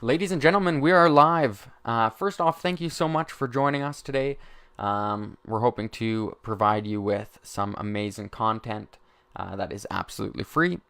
Ladies and gentlemen, we are live. First off, thank you so much for joining us today. We're hoping to provide you with some amazing content that is absolutely free.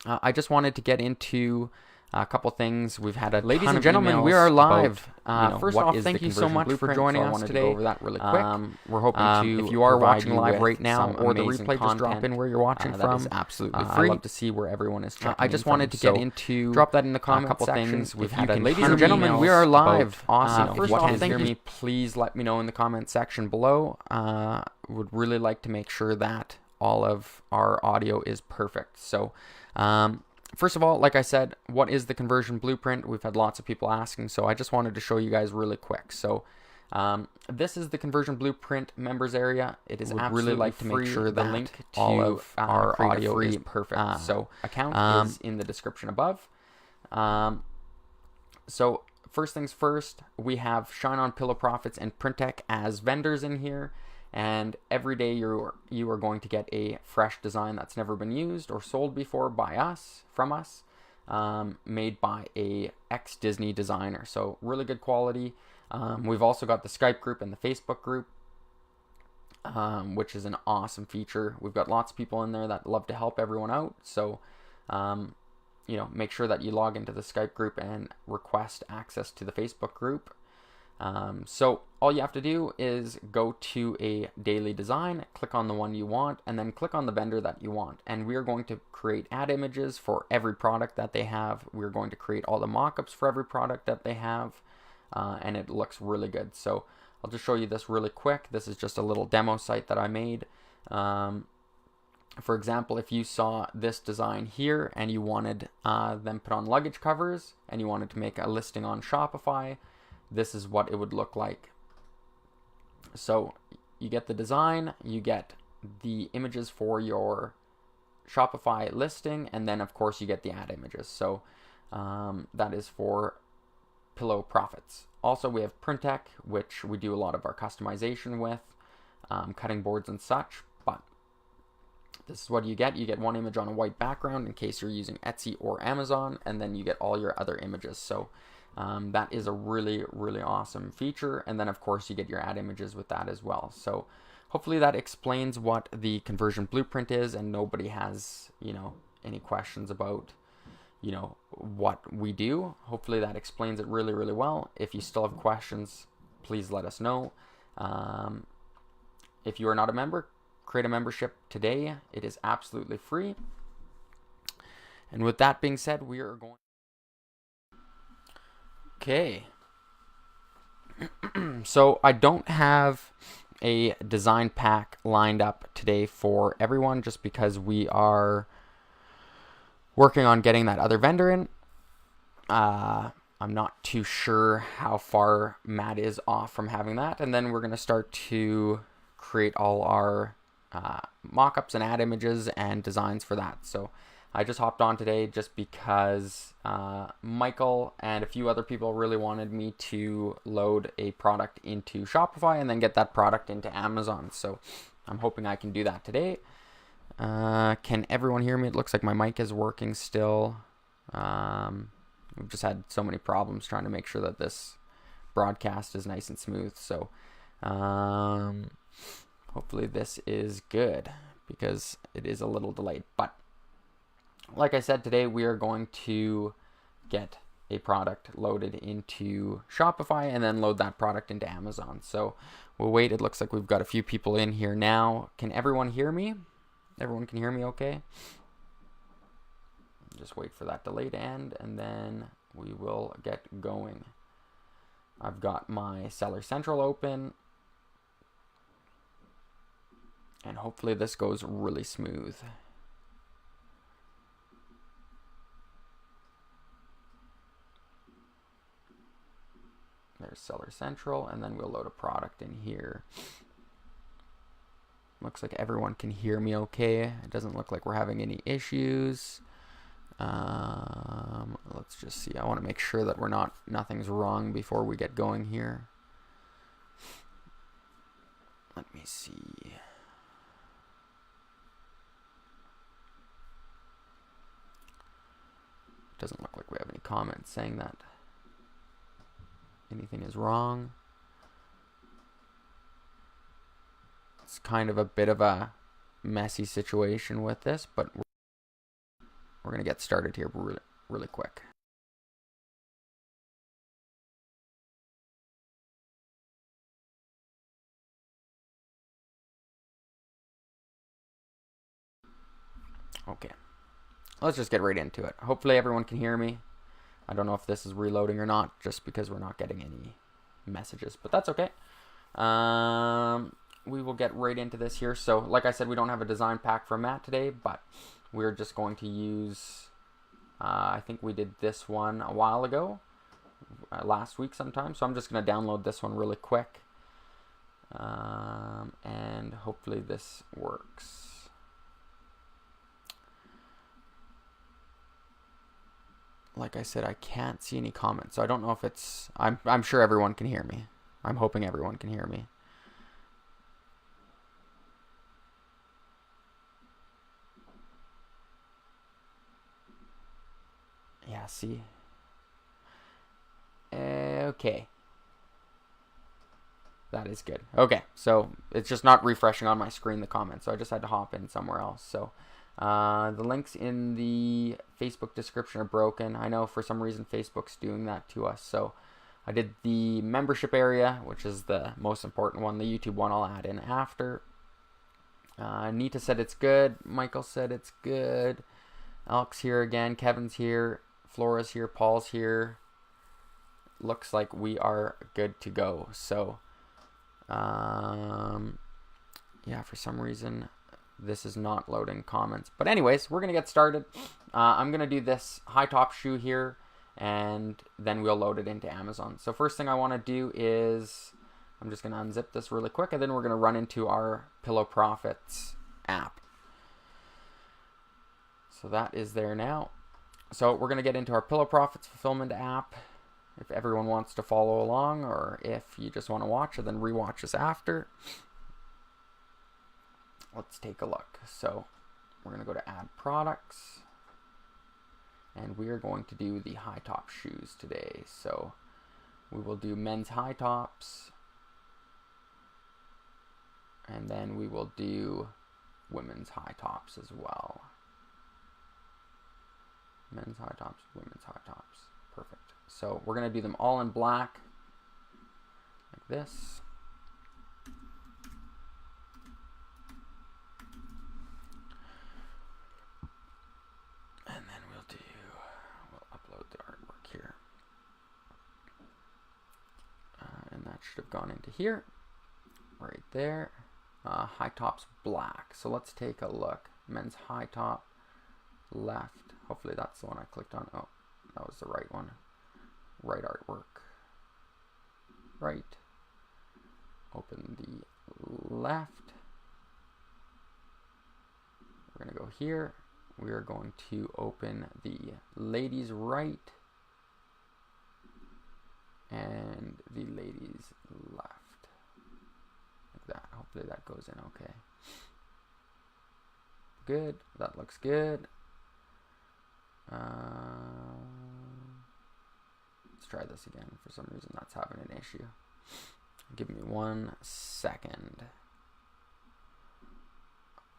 I just wanted to get into a couple things. We've had a Ladies ton and of gentlemen, emails we are live. about, First what off, is thank the you so conversion much for blueprint, joining so I us wanted today. to go over that really quick. We're hoping to if you are provide watching you live with right now, some or the amazing replay, just drop content, in where you're watching that from. is absolutely I free. love to see where everyone is checking I just in wanted from. to get So into drop that in the comment couple section. things. We've If had you a can, ladies ton and of gentlemen, we emails are about live. Awesome. If If you you can can hear hear me, me, please let me know in the comment section below. Would really like to make sure that all of our audio is perfect. So, first of all, like I said, what is the conversion blueprint? We've had lots of people asking, so I just wanted to show you guys really quick. So, this is the conversion blueprint members area. It is absolutely really like to free. make sure The that link to all of our create a audio free, is perfect. So, account is in the description above. So first things first, we have Shine On Pillow Profits and Printech as vendors in here, and every day you are going to get a fresh design that's never been used or sold before from us, made by a ex-Disney designer. So really good quality. We've also got the Skype group and the Facebook group, which is an awesome feature. We've got lots of people in there that love to help everyone out. So make sure that you log into the Skype group and request access to the Facebook group. So all you have to do is go to a daily design, click on the one you want, and then click on the vendor that you want. And we are going to create ad images for every product that they have. We're going to create all the mockups for every product that they have, and it looks really good. So I'll just show you this really quick. This is just a little demo site that I made. For example, if you saw this design here and you wanted them put on luggage covers and you wanted to make a listing on Shopify, this is what it would look like. So you get the design, you get the images for your Shopify listing, and then of course you get the ad images. So that is for Pillow Profits. Also, we have Printech, which we do a lot of our customization with, cutting boards and such. But this is what you get. You get one image on a white background in case you're using Etsy or Amazon, and then you get all your other images. So that is a really, really awesome feature. And then, of course, you get your ad images with that as well. So hopefully that explains what the conversion blueprint is, and nobody has, any questions about, what we do. Hopefully that explains it really, really well. If you still have questions, please let us know. If you are not a member, create a membership today. It is absolutely free. And with that being said, we are going. Okay. So I don't have a design pack lined up today for everyone, just because we are working on getting that other vendor in. I'm not too sure how far Matt is off from having that. And then we're going to start to create all our mock-ups and ad images and designs for that. So I just hopped on today just because Michael and a few other people really wanted me to load a product into Shopify and then get that product into Amazon. So I'm hoping I can do that today. Can everyone hear me? It looks like my mic is working still. We've just had so many problems trying to make sure that this broadcast is nice and smooth. So hopefully this is good, because it is a little delayed. But like I said, today we are going to get a product loaded into Shopify and then load that product into Amazon. So we'll wait. It looks like we've got a few people in here now. Can everyone hear me? Everyone can hear me okay? Just wait for that delay to end, and then we will get going. I've got my Seller Central open, and hopefully this goes really smooth. There's Seller Central, and then we'll load a product in here. Looks like everyone can hear me okay. It doesn't look like we're having any issues. Let's just see. I want to make sure that nothing's wrong before we get going here. Let me see. Doesn't look like we have any comments saying that anything is wrong. It's kind of a bit of a messy situation with this, but we're going to get started here really, really quick. Okay, let's just get right into it. Hopefully everyone can hear me. I don't know if this is reloading or not, just because we're not getting any messages, but that's okay. We will get right into this here. So like I said, we don't have a design pack for Matt today, but we're just going to use, I think we did this one a while ago, last week sometime. So I'm just going to download this one really quick. And hopefully this works. Like I said, I can't see any comments, so I don't know if it's, I'm sure everyone can hear me. I'm hoping everyone can hear me. Yeah, see? Okay. That is good. Okay, so it's just not refreshing on my screen, the comments, so I just had to hop in somewhere else. So the links in the Facebook description are broken. I know for some reason Facebook's doing that to us. So I did the membership area, which is the most important one. The YouTube one I'll add in after. Nita said it's good. Michael said it's good. Alex here again. Kevin's here. Flora's here. Paul's here. Looks like we are good to go. So yeah, for some reason this is not loading comments, but anyways, we're gonna get started. I'm gonna do this high top shoe here, and then we'll load it into Amazon. So first thing I want to do is I'm just gonna unzip this really quick, and then we're gonna run into our Pillow Profits app. So that is there now. So we're gonna get into our Pillow Profits fulfillment app. If everyone wants to follow along, or if you just want to watch it, then rewatch this after. Let's take a look. So we're going to go to add products, and we are going to do the high top shoes today. So we will do men's high tops, and then we will do women's high tops as well. Men's high tops, women's high tops. Perfect. So we're going to do them all in black, like this. And then we'll upload the artwork here. And that should have gone into here, right there. High tops black. So let's take a look. Men's high top left. Hopefully that's the one I clicked on. Oh, that was the right one. Right artwork. Right. Open the left. We're going to go here. We are going to open the ladies right and the ladies left. Like that. Hopefully that goes in okay. Good. That looks good. Let's try this again. For some reason that's having an issue. Give me 1 second.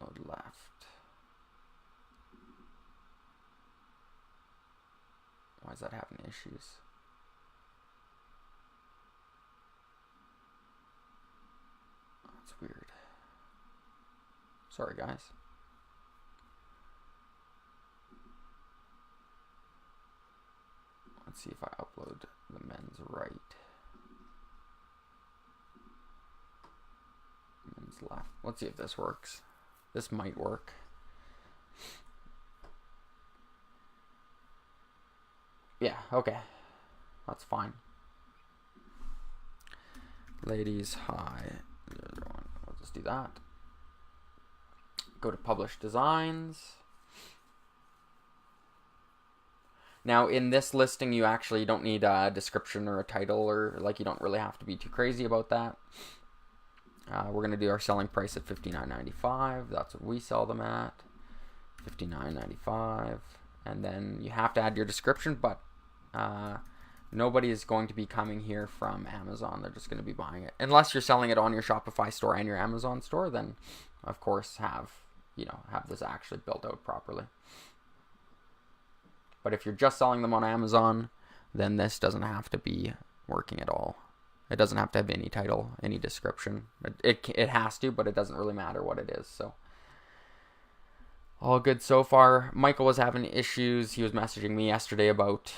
Load left. Why is that having issues? That's weird. Sorry guys. Let's see if I upload the men's right. Men's left. Let's see if this works. This might work. Yeah, okay. That's fine. Ladies high 001. We'll just do that. Go to publish designs. Now in this listing you actually don't need a description or a title, or like you don't really have to be too crazy about that. We're going to do our selling price at $59.95. That's what we sell them at. $59.95. And then you have to add your description, but Nobody is going to be coming here from Amazon. They're just going to be buying it. Unless you're selling it on your Shopify store and your Amazon store, then of course have this actually built out properly. But if you're just selling them on Amazon, then this doesn't have to be working at all. It doesn't have to have any title, any description. It has to, but it doesn't really matter what it is. So all good so far. Michael was having issues. He was messaging me yesterday about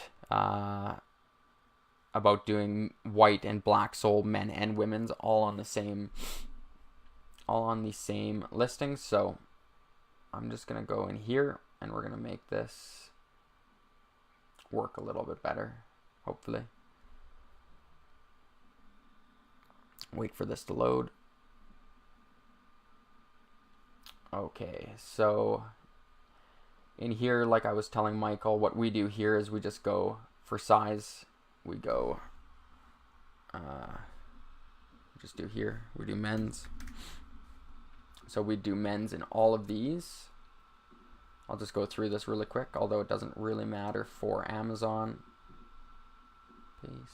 doing white and black sole men and women's all on the same listing. So I'm just gonna go in here and we're gonna make this work a little bit better, hopefully. Wait for this to load. Okay, so in here, like I was telling Michael, what we do here is we just go for size. We go, just do here, we do men's. So we do men's in all of these. I'll just go through this really quick, although it doesn't really matter for Amazon. Paste.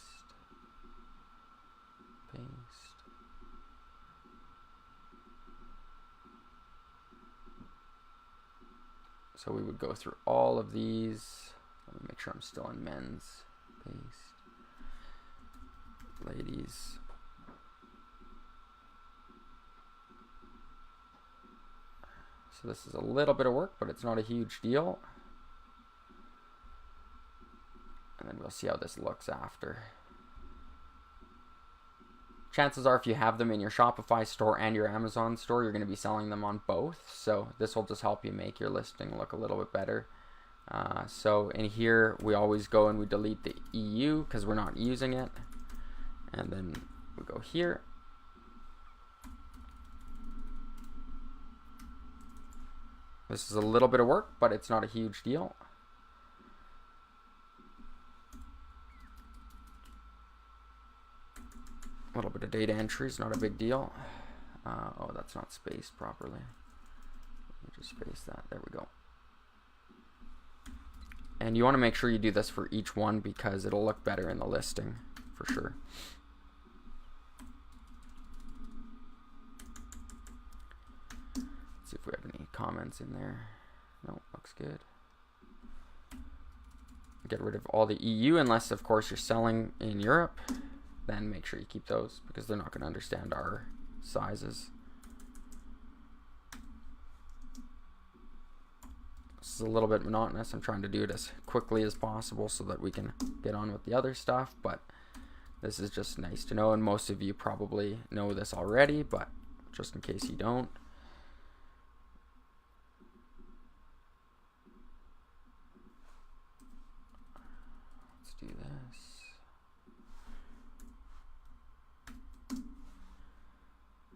So we would go through all of these. Let me make sure I'm still in men's. Paste. Ladies. So this is a little bit of work, but it's not a huge deal. And then we'll see how this looks after. Chances are if you have them in your Shopify store and your Amazon store, you're going to be selling them on both. So this will just help you make your listing look a little bit better. So in here, we always go and we delete the EU because we're not using it. And then we go here. This is a little bit of work, but it's not a huge deal. A little bit of data entry is not a big deal. Oh, that's not spaced properly. Let me just space that. There we go. And you want to make sure you do this for each one because it'll look better in the listing for sure. Let's see if we have any comments in there. No, looks good. Get rid of all the EU unless, of course, you're selling in Europe. Then make sure you keep those because they're not going to understand our sizes. This is a little bit monotonous. I'm trying to do it as quickly as possible so that we can get on with the other stuff, but this is just nice to know, and most of you probably know this already, but just in case you don't. Let's do this.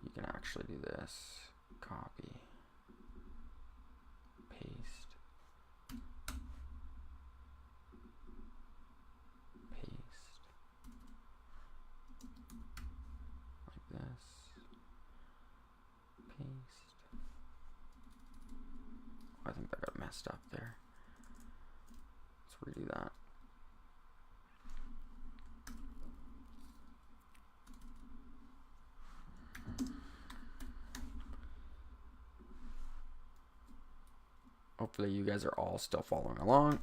You can actually do this. Copy. Paste. Paste. Like this. Paste. I think that got messed up there. Let's redo that. Hopefully you guys are all still following along.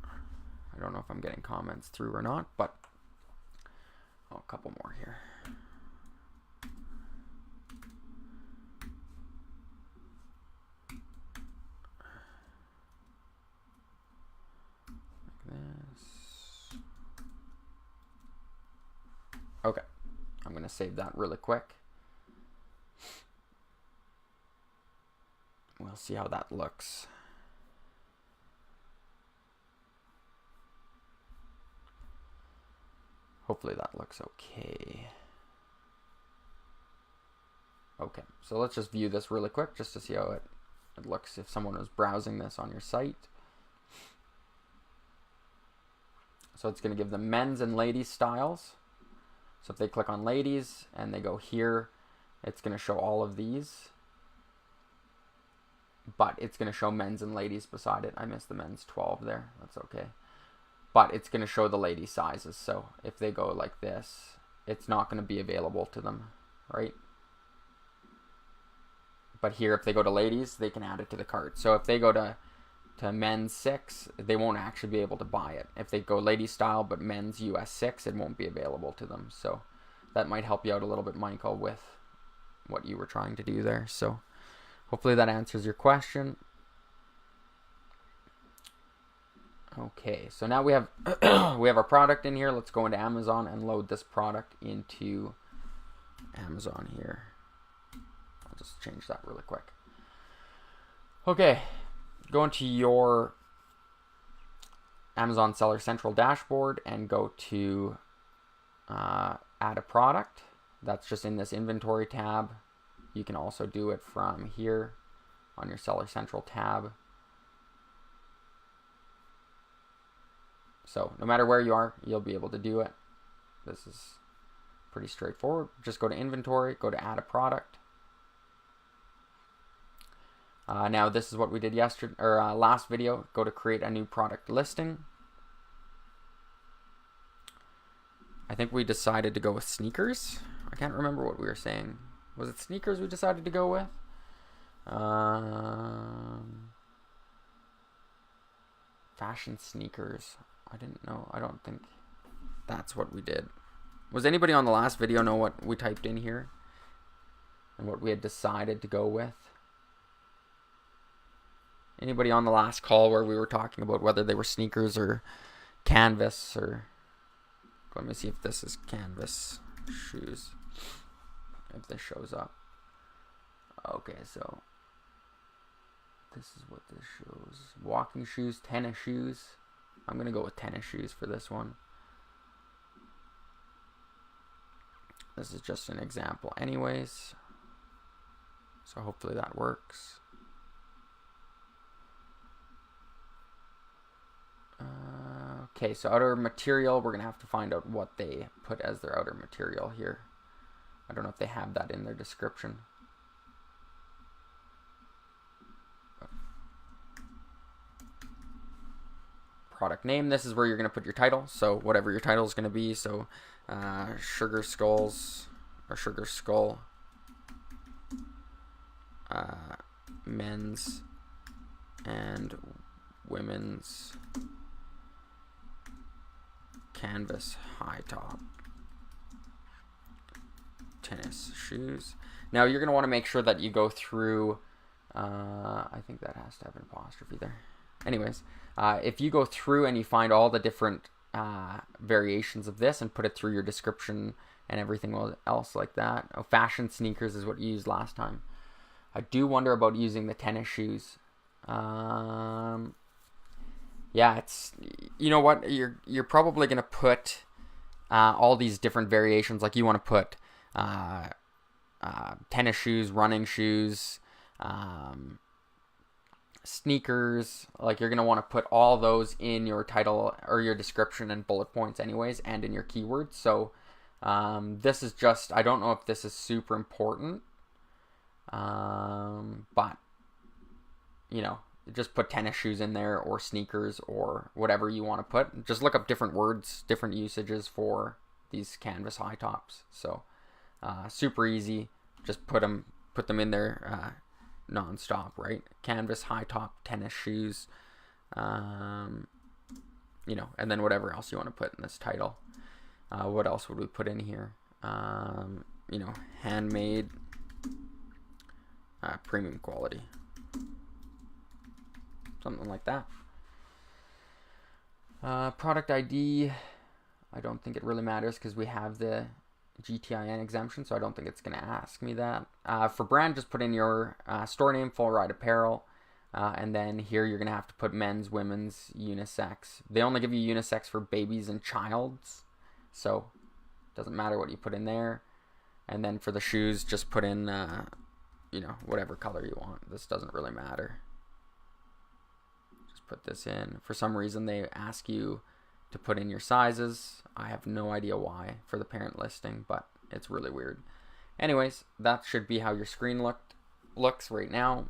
I don't know if I'm getting comments through or not, but a couple more here. Like this. Okay, I'm going to save that really quick. We'll see how that looks. Hopefully that looks okay. Okay, so let's just view this really quick just to see how it looks if someone was browsing this on your site. So it's going to give them men's and ladies styles. So if they click on ladies and they go here, it's going to show all of these. But it's going to show men's and ladies beside it. I missed the men's 12 there. That's okay. but it's going to show the lady sizes. So if they go like this, it's not going to be available to them, right? But here, if they go to ladies, they can add it to the cart. So if they go to men's 6, they won't actually be able to buy it. If they go lady style but men's US 6, it won't be available to them. So that might help you out a little bit, Michael, with what you were trying to do there. So hopefully that answers your question. Okay, so now we have we have our product in here. Let's go into Amazon and load this product into Amazon here. I'll just change that really quick. Okay, go into your Amazon Seller Central dashboard and go to add a product. That's just in this inventory tab. You can also do it from here on your Seller Central tab. So no matter where you are, you'll be able to do it. This is pretty straightforward. Just go to inventory, go to add a product. Now this is what we did yesterday or last video. Go to create a new product listing. I think we decided to go with sneakers. I can't remember what we were saying. Was it sneakers we decided to go with? Fashion sneakers. I didn't know. I don't think that's what we did. Was anybody on the last video know what we typed in here? And what we had decided to go with? Anybody on the last call where we were talking about whether they were sneakers or canvas or... Let me see if this is canvas shoes. If this shows up. Okay, so this is what this shows. Walking shoes, tennis shoes. I'm going to go with tennis shoes for this one. This is just an example anyways. So hopefully that works. Okay, so outer material, we're going to have to find out what they put as their outer material here. I don't know if they have that in their description. Product name, this is where you're going to put your title. So whatever your title is going to be. So Sugar Skulls or Sugar Skull men's and women's canvas high top tennis shoes. Now you're going to want to make sure that you go through I think that has to have an apostrophe there. Anyways, if you go through and you find all the different variations of this and put it through your description and everything else like that. Oh, fashion sneakers is what you used last time. I do wonder about using the tennis shoes. Yeah, it's, you know what, you're probably gonna put all these different variations. Like you want to put tennis shoes, running shoes, sneakers. Like you're gonna want to put all those in your title or your description and bullet points anyways, and in your keywords. So this is just, I don't know if this is super important, but you know, just put tennis shoes in there or sneakers or whatever you want to put. Just look up different words, different usages for these canvas high tops. So super easy. Just put them in there non-stop, right? Canvas high top tennis shoes, you know, and then whatever else you want to put in this title. What else would we put in here? You know, handmade, premium quality. Something like that. Product ID, I don't think it really matters because we have the GTIN exemption, so I don't think it's going to ask me that. For brand, just put in your store name, Full Ride Apparel, and then here you're going to have to put men's, women's, unisex. They only give you unisex for babies and childs, so it doesn't matter what you put in there. And then for the shoes, just put in, you know, whatever color you want. This doesn't really matter. Put this in. For some reason they ask you to put in your sizes. I have no idea why for the parent listing, but it's really weird. Anyways, that should be how your screen looks right now.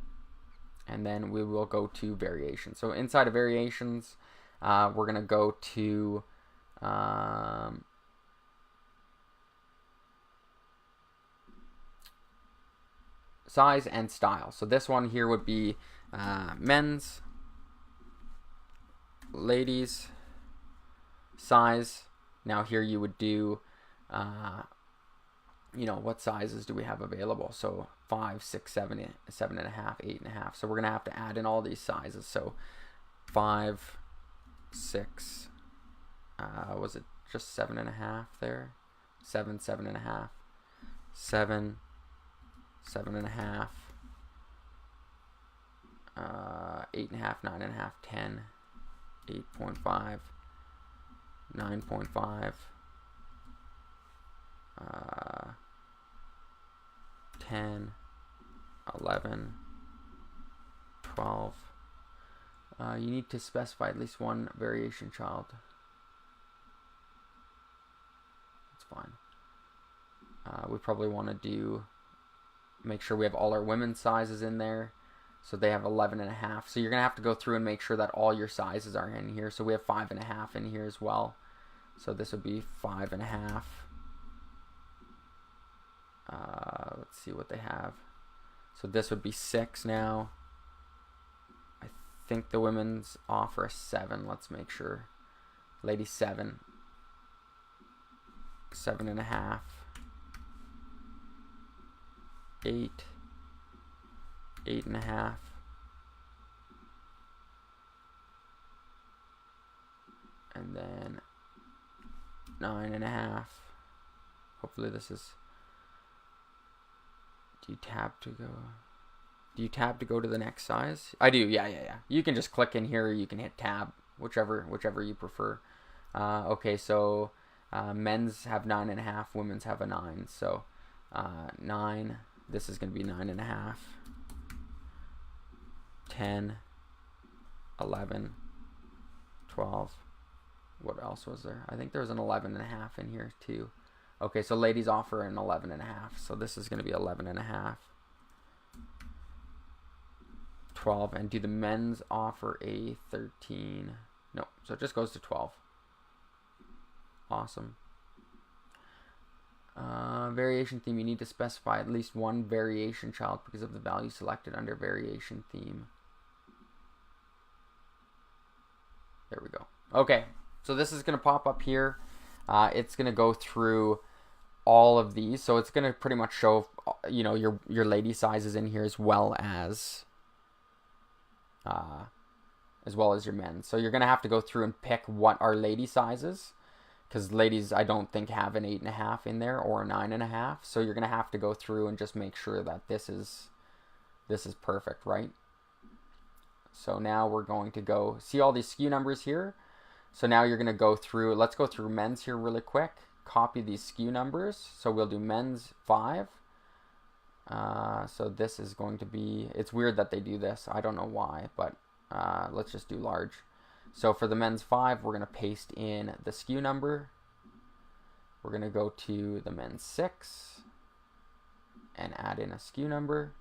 And then we will go to variations. So inside of variations, we're going to go to size and style. So this one here would be men's, ladies, size. Now here you would do, you know, what sizes do we have available? So 5, 6, 7, 7.5, 8.5. So we're going to have to add in all these sizes. So 5, 6, was it just 7.5 there? 7, 7.5, 7, 7.5, 8.5, 9.5, 10, 8.5, 9.5, 10, 11, 12. You need to specify at least one variation child. That's fine. We probably want to make sure we have all our women's sizes in there. So they have 11.5. So you're going to have to go through and make sure that all your sizes are in here. So we have 5.5 in here as well. So this would be 5.5. Let's see what they have. So this would be 6 now. I think the women's offer a 7. Let's make sure. Lady 7. 7.5. 8. 8.5. And then 9.5. Hopefully this is. Do you tab to go to the next size? I do. Yeah. You can just click in here, or you can hit tab, whichever you prefer. Okay, so men's have 9.5, women's have a 9. So 9. This is going to be 9.5. 10, 11, 12. What else was there? I think there was an 11.5 in here too. Okay, so ladies offer an 11.5. So this is going to be 11.5. 12. And do the men's offer a 13? No, so it just goes to 12. Awesome. Variation theme. You need to specify at least one variation child because of the value selected under variation theme. There we go. Okay, so this is going to pop up here. It's going to go through all of these. So it's going to pretty much show, you know, your lady sizes in here as well as your men. So you're going to have to go through and pick what are lady sizes, because ladies I don't think have an 8.5 in there or a 9.5. So you're going to have to go through and just make sure that this is perfect, right? So now we're going to go see all these SKU numbers here. So now you're going to go through, let's go through men's here really quick. Copy these SKU numbers. So we'll do men's 5. So this is going to be, it's weird that they do this. I don't know why, but let's just do large. So for the men's 5, we're going to paste in the SKU number. We're going to go to the men's 6 and add in a SKU number.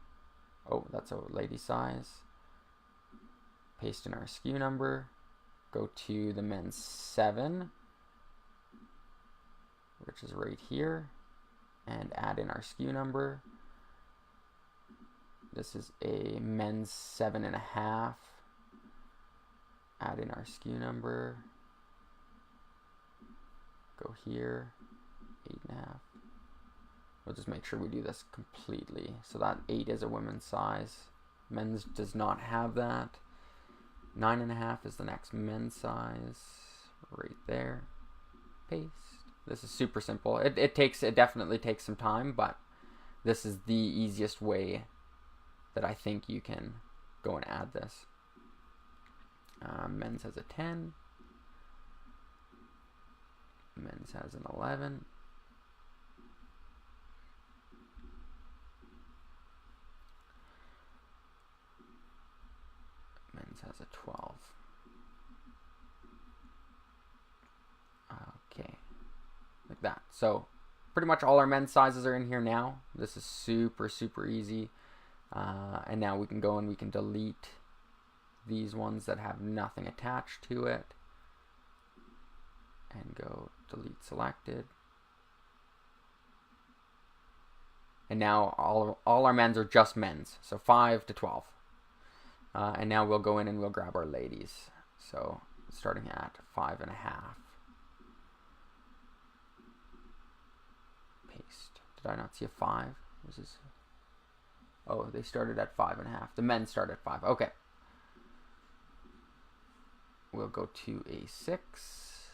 Oh, that's a lady size. Paste in our SKU number. Go to the men's 7, which is right here, and add in our SKU number. This is a men's 7.5. Add in our SKU number. Go here, 8.5. We'll just make sure we do this completely. So that 8 is a women's size. Men's does not have that. 9.5 is the next men's size, right there. Paste. This is super simple. It definitely takes some time, but this is the easiest way that I think you can go and add this. Men's has a 10. Men's has an 11. Men's has a 12. Okay, like that. So pretty much all our men's sizes are in here now. This is super easy. And now we can go and we can delete these ones that have nothing attached to it. and go delete selected. And now all our men's are just men's, so 5 to 12. And now we'll go in and we'll grab our ladies. So starting at 5.5. Paste. Did I not see a 5? Was this? Oh, they started at 5.5. The men start at 5. Okay. We'll go to a 6.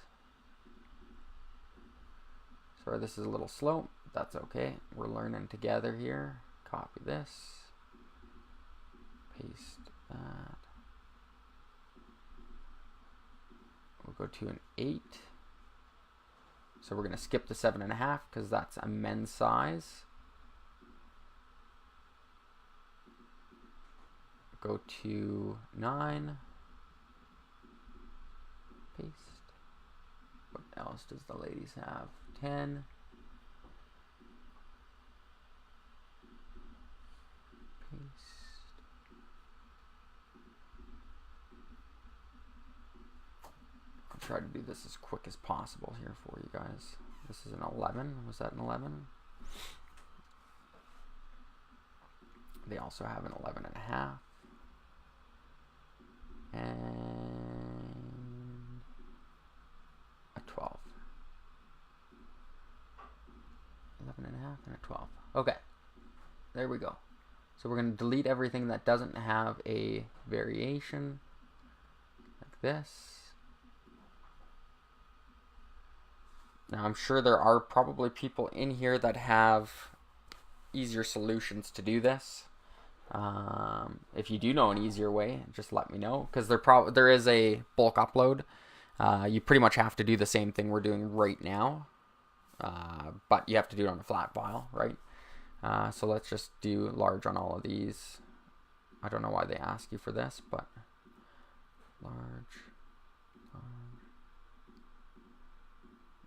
Sorry, this is a little slow. That's okay. We're learning together here. Copy this. Paste that. We'll go to an 8. So we're going to skip the 7.5 because that's a men's size. Go to 9. Paste. What else does the ladies have? 10. Paste. I'll try to do this as quick as possible here for you guys. This is an 11. Was that an 11? They also have an 11.5. And a 12. 11.5 and a 12. Okay. There we go. So we're going to delete everything that doesn't have a variation, like this. Now I'm sure there are probably people in here that have easier solutions to do this. If you do know an easier way, just let me know, because there is a bulk upload. You pretty much have to do the same thing we're doing right now, but you have to do it on a flat file, right? So let's just do large on all of these. I don't know why they ask you for this, but large.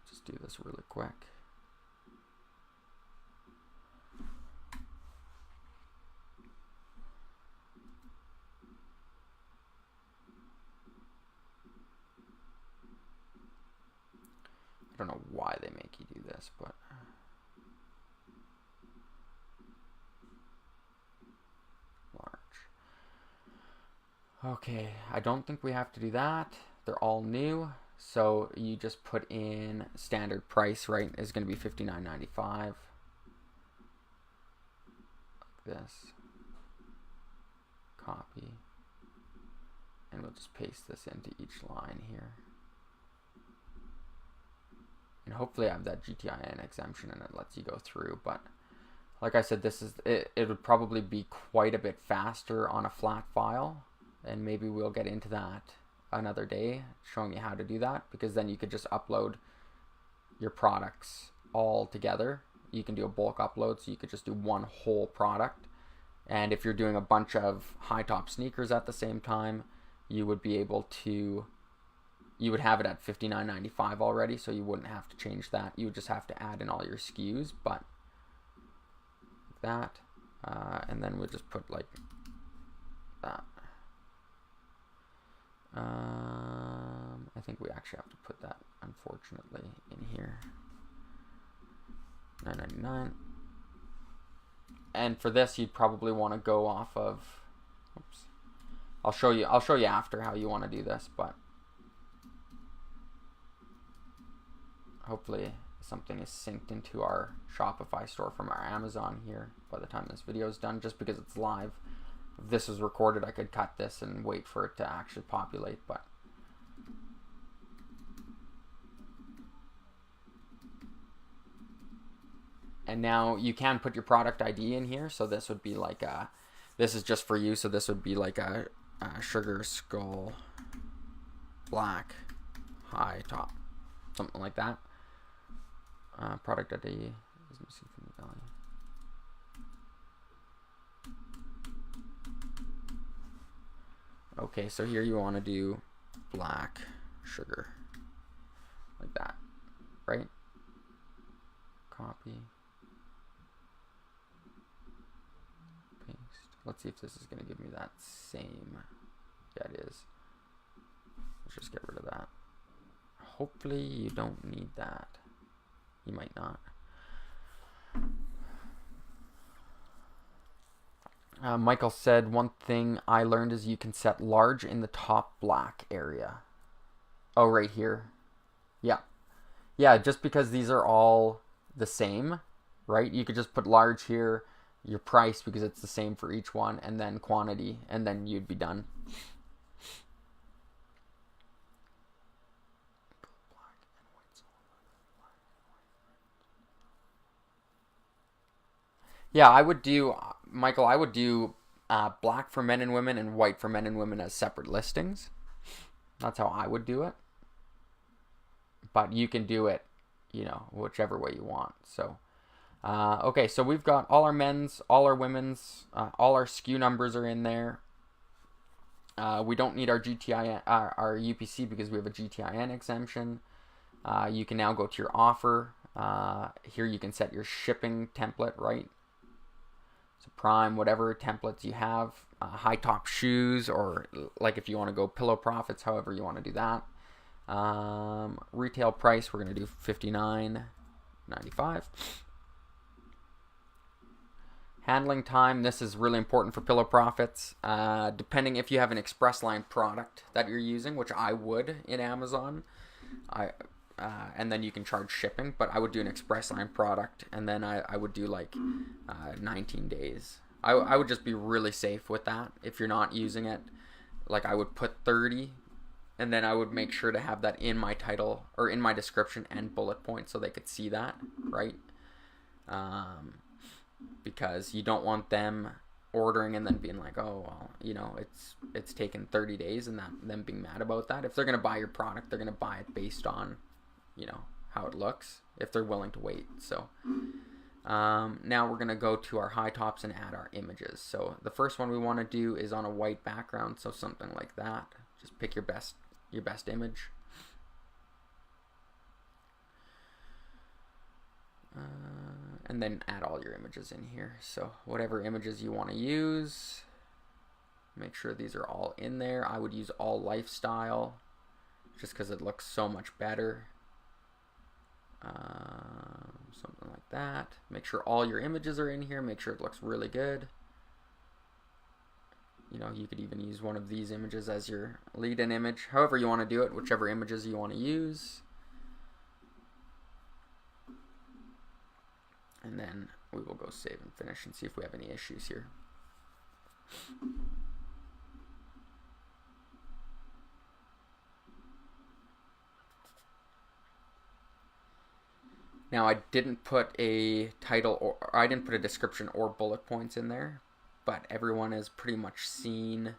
Just do this really quick. I don't know why they make you do this, but large. Okay, I don't think we have to do that. They're all new, so you just put in standard price, right? Is going to be $59.95. Like this. Copy. And we'll just paste this into each line here. And hopefully I have that GTIN exemption and it lets you go through. But like I said, this is it would probably be quite a bit faster on a flat file. And maybe we'll get into that another day, showing you how to do that. Because then you could just upload your products all together. You can do a bulk upload, so you could just do one whole product. And if you're doing a bunch of high top sneakers at the same time, you would be able to... You would have it at $59.95 already, so you wouldn't have to change that. You would just have to add in all your SKUs, but like that. And then we'll just put like that. I think we actually have to put that, unfortunately, in here. $9.99. And for this, you'd probably want to go off of. Oops. I'll show you after how you want to do this, but. Hopefully something is synced into our Shopify store from our Amazon here by the time this video is done, just because it's live. If this is recorded, I could cut this and wait for it to actually populate, but and now you can put your product ID in here. So this would be like a, this is just for you. So this would be like a Sugar Skull black high top, something like that. Product ID is missing from the value. Okay, so here you want to do black sugar, like that, right? Copy, paste. Let's see if this is going to give me that same. Yeah, it is. Let's just get rid of that. hopefully you don't need that. You might not. Michael said, one thing I learned is you can set large in the top black area. Oh, right here. Yeah. Yeah, just because these are all the same, right? You could just put large here, your price, because it's the same for each one, and then quantity, and then you'd be done. Yeah, I would do, Michael, I would do black for men and women and white for men and women as separate listings. That's how I would do it. But you can do it, you know, whichever way you want. So, okay, so we've got all our men's, all our women's, all our SKU numbers are in there. We don't need our GTIN, our UPC, because we have a GTIN exemption. You can now go to your offer. Here you can set your shipping template, right? So Prime, whatever templates you have, high top shoes, or like if you want to go pillow profits, however you want to do that. Retail price, we're going to do $59.95. Handling time, this is really important for pillow profits. Depending if you have an express line product that you're using, which I would in Amazon, and then you can charge shipping, but I would do an express line product, and then I would do like 19 days. I would just be really safe with that. If you're not using it, like I would put 30, and then I would make sure to have that in my title or in my description and bullet points so they could see that, right? Because you don't want them ordering and then being like, oh, well, you know, it's taken 30 days and them being mad about that. If they're going to buy your product, they're going to buy it based on, you know, how it looks, if they're willing to wait. So now we're going to go to our high tops and add our images. So the first one we want to do is on a white background, so something like that. Just pick your best image. And then add all your images in here. So whatever images you want to use, make sure these are all in there. I would use all lifestyle just because it looks so much better. Something like that. Make sure all your images are in here. Make sure it looks really good. You know, you could even use one of these images as your lead-in image. However you want to do it, whichever images you want to use. And then we will go save and finish and see if we have any issues here. Now I didn't put a title or I didn't put a description or bullet points in there, but everyone has pretty much seen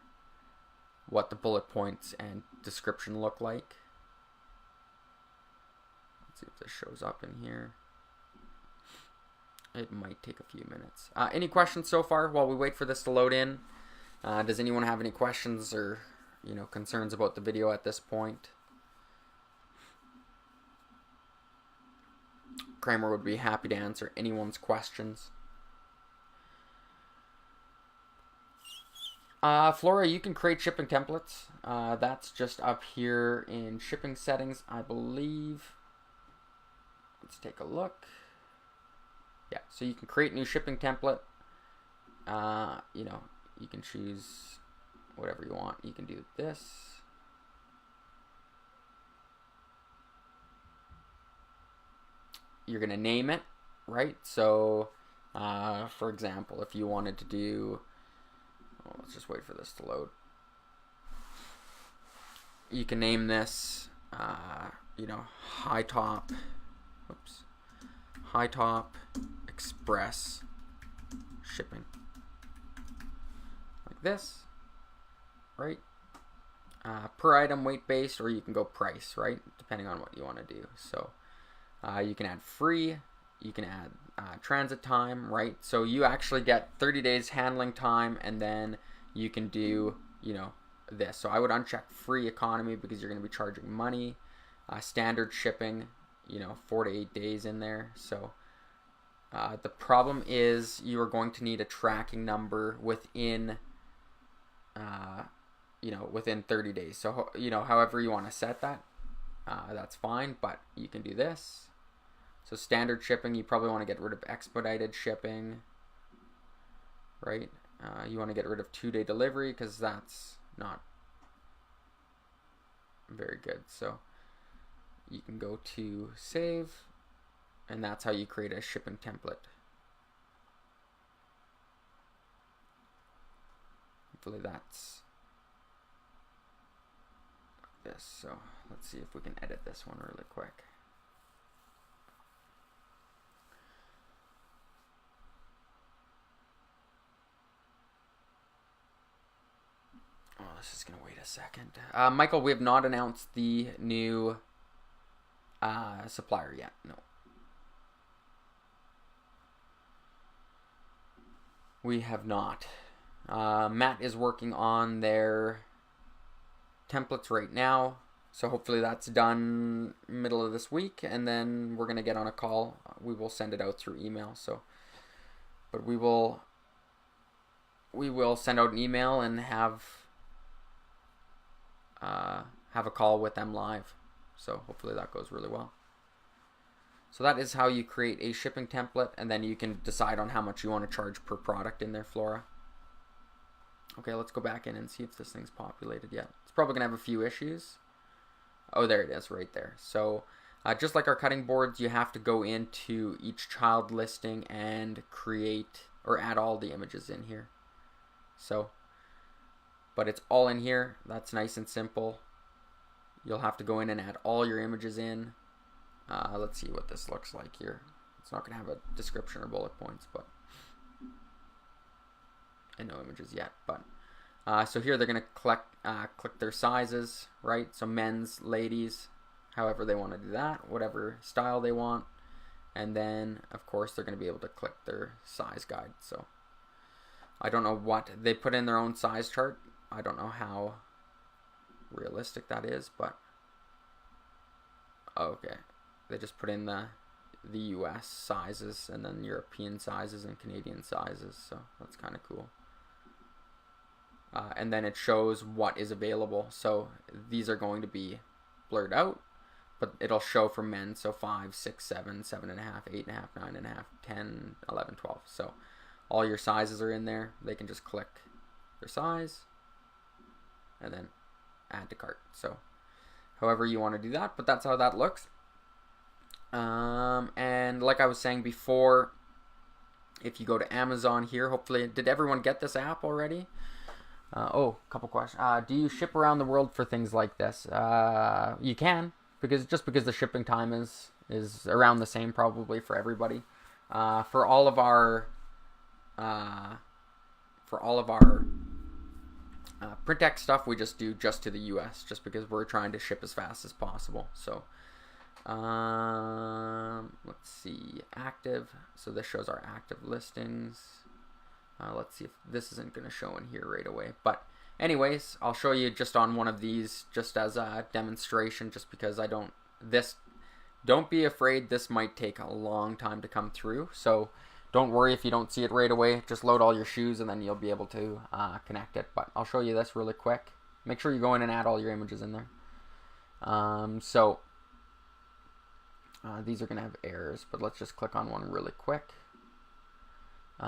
what the bullet points and description look like. Let's see if this shows up in here. It might take a few minutes. Any questions so far while we wait for this to load in? Does anyone have any questions or, you know, concerns about the video at this point? Kramer would be happy to answer anyone's questions. Flora, you can create shipping templates. That's just up here in shipping settings, I believe. Let's take a look. Yeah, so you can create new shipping template. You know, you can choose whatever you want. You can do this. You're going to name it, right? So, for example, if you wanted to do, let's just wait for this to load. You can name this, you know, high top express shipping, like this, right? Per item weight based, or you can go price, right? Depending on what you want to do. So you can add free, you can add transit time, right? So you actually get 30 days handling time, and then you can do, you know, this. So I would uncheck free economy because you're going to be charging money. Standard shipping, you know, 4 to 8 days in there. So the problem is you are going to need a tracking number within, you know, within 30 days. So, you know, however you want to set that. that's fine, but you can do this. So standard shipping, you probably want to get rid of expedited shipping, right? You want to get rid of 2-day delivery because that's not very good. So you can go to save, and that's how you create a shipping template. Hopefully that's this. So let's see if we can edit this one really quick. Oh, this is gonna wait a second. Michael, we have not announced the new supplier yet. No. We have not. Matt is working on their templates right now, so hopefully that's done middle of this week, and then we're gonna get on a call. We will send it out through email. So, but we will send out an email and have a call with them live. So hopefully that goes really well. So that is how you create a shipping template, and then you can decide on how much you want to charge per product in there, Flora. Okay, let's go back in and see if this thing's populated yet. It's probably going to have a few issues. Oh, there it is right there. So just like our cutting boards, you have to go into each child listing and create or add all the images in here. So, but it's all in here. That's nice and simple. You'll have to go in and add all your images in. Let's see what this looks like here. It's not going to have a description or bullet points, but and no images yet. But so here they're going to click their sizes, right? So men's, ladies, however they want to do that, whatever style they want. And then, of course, they're going to be able to click their size guide. So I don't know what they put in their own size chart. I don't know how realistic that is, but okay, they just put in the US sizes and then European sizes and Canadian sizes, so that's kind of cool. And then it shows what is available. So these are going to be blurred out, but it'll show for men. So 5, 6, 7, 7.5, 8.5, 9.5, 10, 11, 12. So all your sizes are in there. They can just click their size and then add to cart. So however you want to do that, but that's how that looks. And like I was saying before, if you go to Amazon here, hopefully, did everyone get this app already? Oh, couple questions. Do you ship around the world for things like this? You can, because the shipping time is around the same probably for everybody. For all of our Printx stuff, we just do just to the US, just because we're trying to ship as fast as possible. So let's see, active. So this shows our active listings. Let's see if this isn't going to show in here right away. But anyways, I'll show you just on one of these just as a demonstration, just because don't be afraid, this might take a long time to come through. So don't worry if you don't see it right away. Just load all your shoes and then you'll be able to connect it. But I'll show you this really quick. Make sure you go in and add all your images in there. These are going to have errors, but let's just click on one really quick. So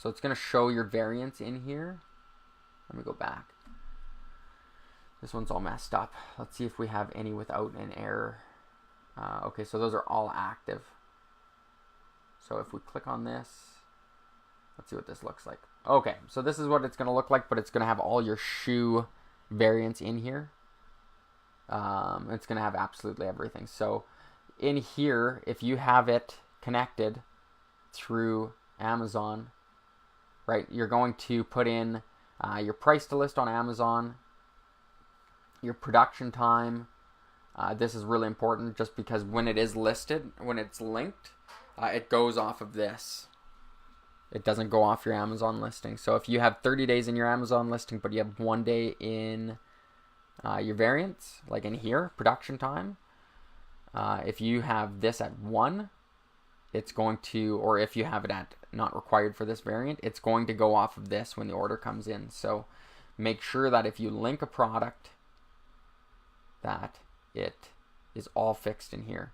it's going to show your variants in here. Let me go back. This one's all messed up. Let's see if we have any without an error. Okay, so those are all active. So if we click on this, let's see what this looks like. Okay, so this is what it's going to look like, but it's going to have all your shoe variants in here. It's going to have absolutely everything. So in here, if you have it connected through Amazon, right, you're going to put in your price to list on Amazon, your production time. This is really important just because when it is listed, when it's linked, it goes off of this. It doesn't go off your Amazon listing. So if you have 30 days in your Amazon listing, but you have 1 day in your variants, like in here, production time, if you have this at 1, it's going to, or if you have it at not required for this variant, it's going to go off of this when the order comes in. So make sure that if you link a product that it is all fixed in here.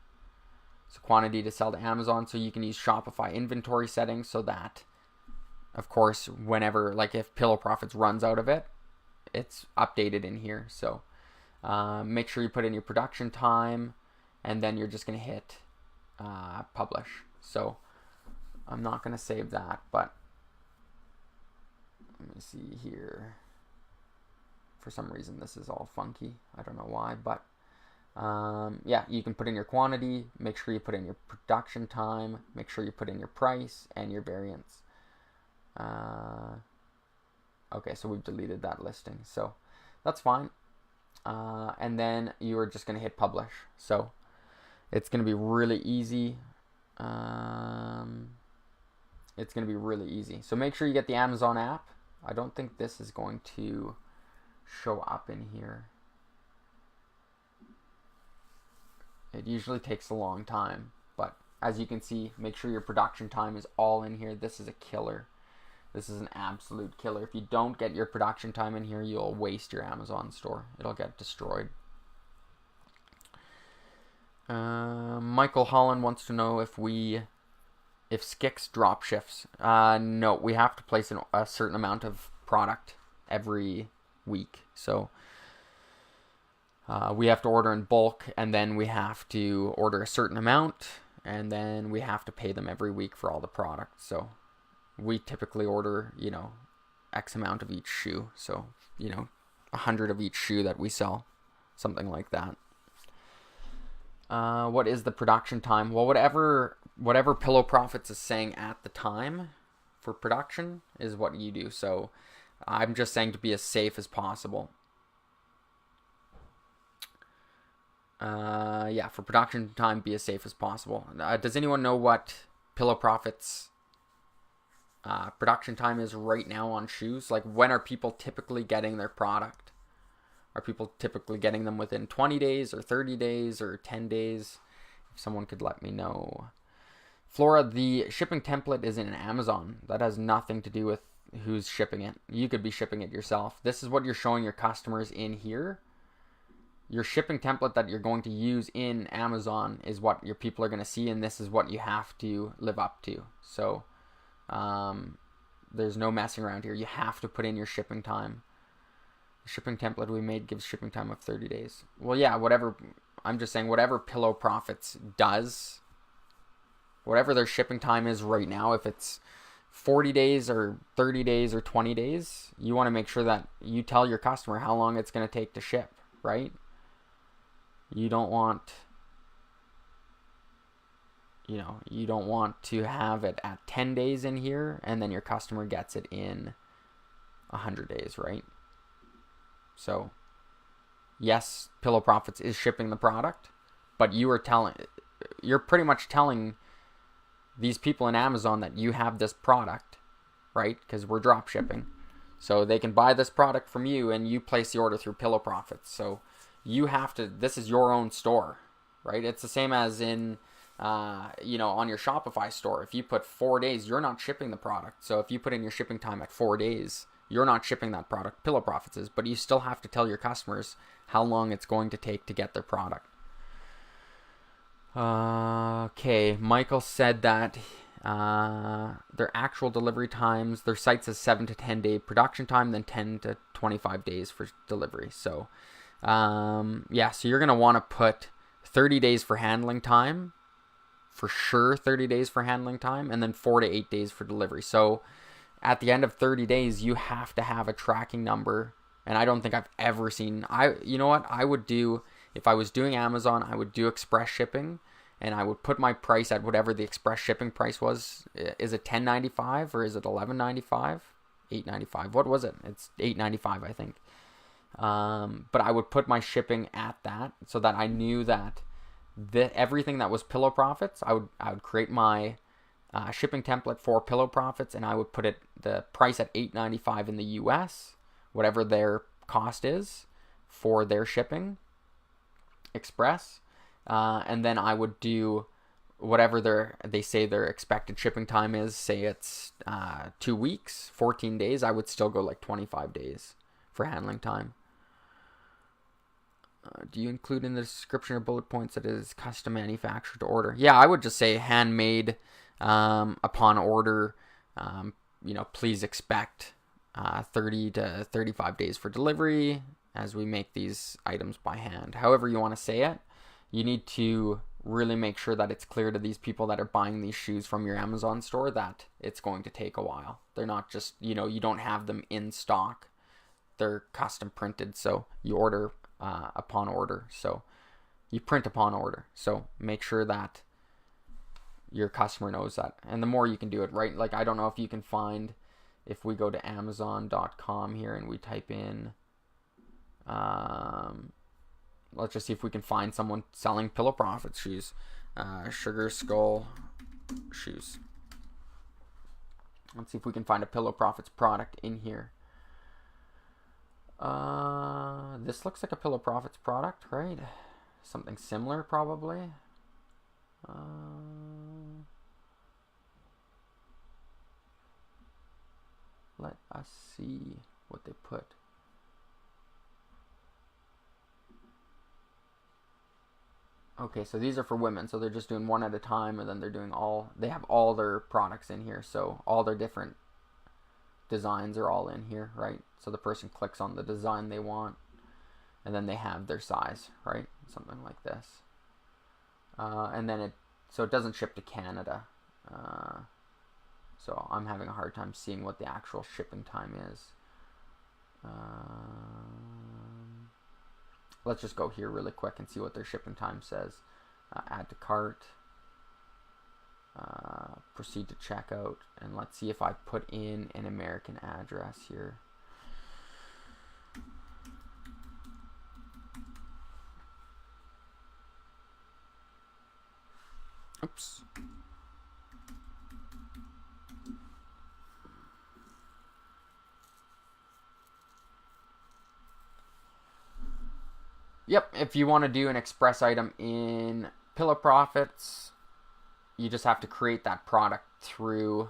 So quantity to sell to Amazon. So you can use Shopify inventory settings so that, of course, whenever, like if Pillow Profits runs out of it, it's updated in here. So make sure you put in your production time, and then you're just going to hit publish. So I'm not going to save that, but let me see here. For some reason, this is all funky. I don't know why, but yeah, you can put in your quantity, make sure you put in your production time, make sure you put in your price and your variance. Okay, so we've deleted that listing, so that's fine. And then you are just going to hit publish. So it's going to be really easy. It's going to be really easy. So make sure you get the Amazon app. I don't think this is going to show up in here. It usually takes a long time, but as you can see, make sure your production time is all in here. This is a killer. This is an absolute killer. If you don't get your production time in here, you'll waste your Amazon store. It'll get destroyed. Michael Holland wants to know if Skix drop shifts. No, we have to place a certain amount of product every week. So we have to order in bulk, and then we have to order a certain amount, and then we have to pay them every week for all the products. So we typically order, X amount of each shoe. So, 100 of each shoe that we sell, something like that. What is the production time? Well, whatever Pillow Profits is saying at the time for production is what you do. So I'm just saying to be as safe as possible. Yeah, for production time, be as safe as possible. Does anyone know what Pillow Profits production time is right now on shoes? Like, when are people typically getting their product? Are people typically getting them within 20 days or 30 days or 10 days? If someone could let me know. Flora, the shipping template is in Amazon. That has nothing to do with who's shipping it. You could be shipping it yourself. This is what you're showing your customers in here. Your shipping template that you're going to use in Amazon is what your people are going to see, and this is what you have to live up to. So there's no messing around here. You have to put in your shipping time. The shipping template we made gives shipping time of 30 days. Well, yeah, I'm just saying whatever Pillow Profits does, whatever their shipping time is right now, if it's 40 days or 30 days or 20 days, you want to make sure that you tell your customer how long it's going to take to ship, right? You don't want, you don't want to have it at 10 days in here and then your customer gets it in 100 days, right? So, yes, Pillow Profits is shipping the product, but you're pretty much telling these people in Amazon that you have this product, right? Because we're drop shipping. So they can buy this product from you and you place the order through Pillow Profits. So you have to, this is your own store, right? It's the same as in, on your Shopify store. If you put 4 days, you're not shipping the product. So if you put in your shipping time at 4 days, you're not shipping that product. Pillow Profits is, but you still have to tell your customers how long it's going to take to get their product. Okay, Michael said that their actual delivery times, their site says 7 to 10 day production time, then 10 to 25 days for delivery. So, yeah, so you're going to want to put 30 days for handling time, for sure 30 days for handling time, and then 4 to 8 days for delivery. So at the end of 30 days, you have to have a tracking number. And I don't think I've ever seen, you know what I would do if I was doing Amazon, I would do express shipping and I would put my price at whatever the express shipping price was. Is it $10.95 or is it $11.95? $8.95. What was it? It's $8.95, I think. But I would put my shipping at that so that I knew that everything that was Pillow Profits, I would create my shipping template for Pillow Profits, and I would put the price at $8.95 in the US, whatever their cost is for their shipping express, and then I would do whatever they say their expected shipping time is. Say it's 2 weeks, 14 days. I would still go like 25 days for handling time. Do you include in the description or bullet points that it is custom manufactured to order? Yeah, I would just say handmade upon order. Please expect 30 to 35 days for delivery as we make these items by hand. However you want to say it, you need to really make sure that it's clear to these people that are buying these shoes from your Amazon store that it's going to take a while. They're not just, you don't have them in stock. They're custom printed, so you order upon order. So you print upon order. So make sure that your customer knows that. And the more you can do it, right? Like, I don't know if you can find, if we go to Amazon.com here and we type in, let's just see if we can find someone selling Pillow Profits shoes. Sugar Skull shoes. Let's see if we can find a Pillow Profits product in here. This looks like a Pillow Profits product, right? Something similar, probably. Let us see what they put. Okay, so these are for women, so they're just doing one at a time, and then they're doing they have all their products in here, so all their different designs are all in here, right? So the person clicks on the design they want, and then they have their size, right? Something like this. And then it doesn't ship to Canada. So I'm having a hard time seeing what the actual shipping time is. Let's just go here really quick and see what their shipping time says. Add to cart. Proceed to checkout. And let's see if I put in an American address here. Oops. Yep, if you want to do an express item in Pillow Profits, you just have to create that product through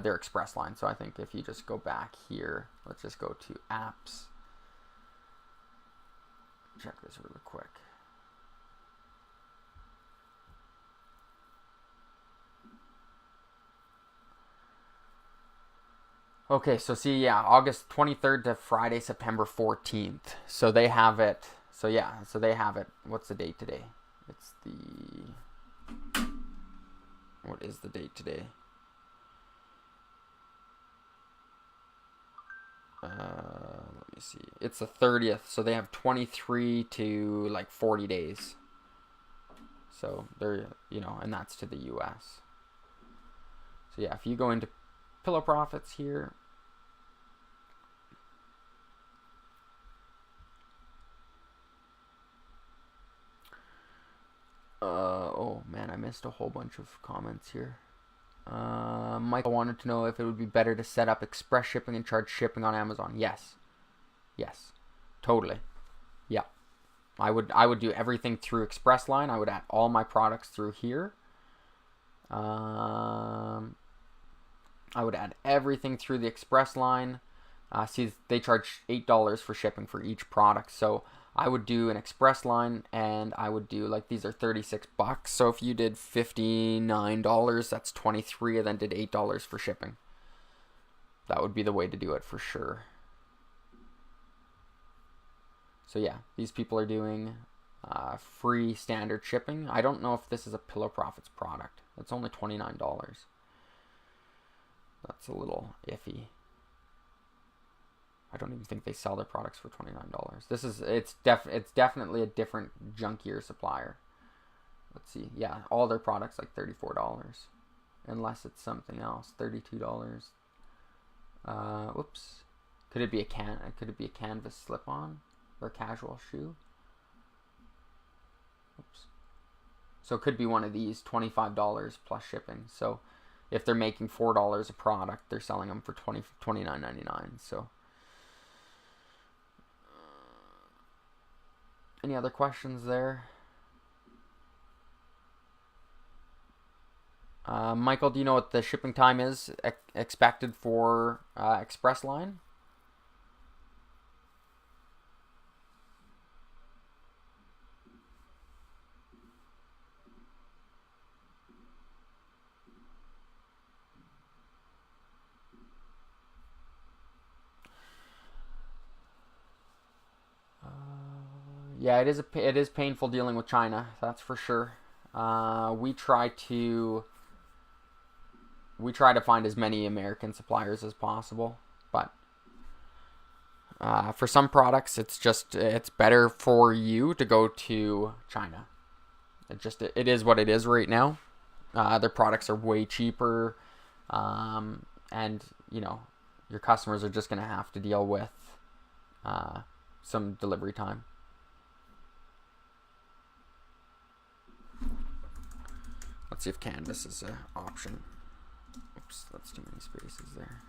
their express line. So I think if you just go back here, let's just go to apps. Check this really quick. Okay, so see, yeah, August 23rd to Friday, September 14th. So they have it. So yeah, so they have it. What's the date today? It's what is the date today? Let me see. It's the 30th. So they have 23 to like 40 days. So they're, and that's to the US. So yeah, if you go into Pillow Profits here, oh man, I missed a whole bunch of comments here. Michael wanted to know if it would be better to set up express shipping and charge shipping on Amazon. Yes, totally. Yeah, I would do everything through Express Line. I would add all my products through here. I would add everything through the Express Line. See, they charge $8 for shipping for each product. So I would do an Express Line, and I would do, like, these are $36. So if you did $59, that's $23, and then did $8 for shipping. That would be the way to do it for sure. So yeah, these people are doing free standard shipping. I don't know if this is a Pillow Profits product. It's only $29. That's a little iffy. I don't even think they sell their products for $29. It's definitely a different, junkier supplier. Let's see. Yeah, all their products like $34, unless it's something else. $32. Whoops. Could it be a canvas slip-on or a casual shoe? Oops. So it could be one of these, $25 plus shipping. So if they're making $4 a product, they're selling them for $29.99. So, any other questions there? Michael, do you know what the shipping time is expected for Express Line? Yeah, it is painful dealing with China. That's for sure. We try to find as many American suppliers as possible, but for some products, it's better for you to go to China. It is what it is right now. Their products are way cheaper, and your customers are just going to have to deal with some delivery time. Let's see if Canvas is an option. Oops, that's too many spaces there.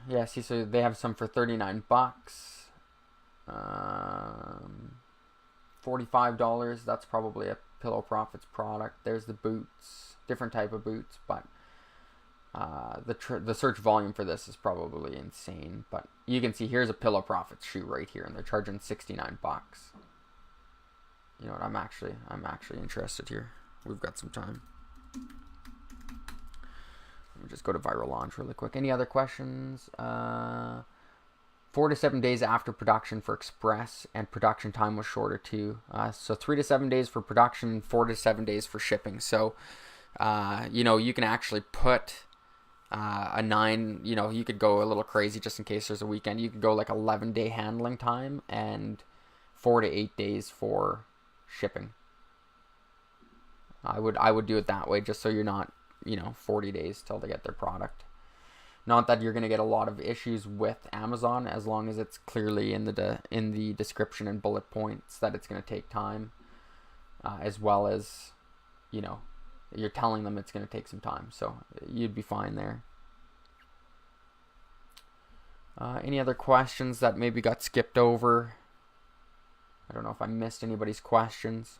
Yeah, see, so they have some for $39. $45. That's probably a Pillow Profits product. There's the boots, different type of boots, but the search volume for this is probably insane. But you can see here's a Pillow Profits shoe right here, and they're charging $69. You know what? I'm actually interested here. We've got some time. Let me just go to Viral Launch really quick. Any other questions? 4 to 7 days after production for Express, and production time was shorter too. So 3 to 7 days for production, 4 to 7 days for shipping. So, you can actually put a 9, you could go a little crazy just in case there's a weekend. You could go like 11-day handling time and 4 to 8 days for shipping. I would do it that way just so you're not, 40 days till they get their product. Not that you're going to get a lot of issues with Amazon, as long as it's clearly in the description and bullet points that it's going to take time, as well as, you're telling them it's going to take some time. So you'd be fine there. Any other questions that maybe got skipped over? I don't know if I missed anybody's questions.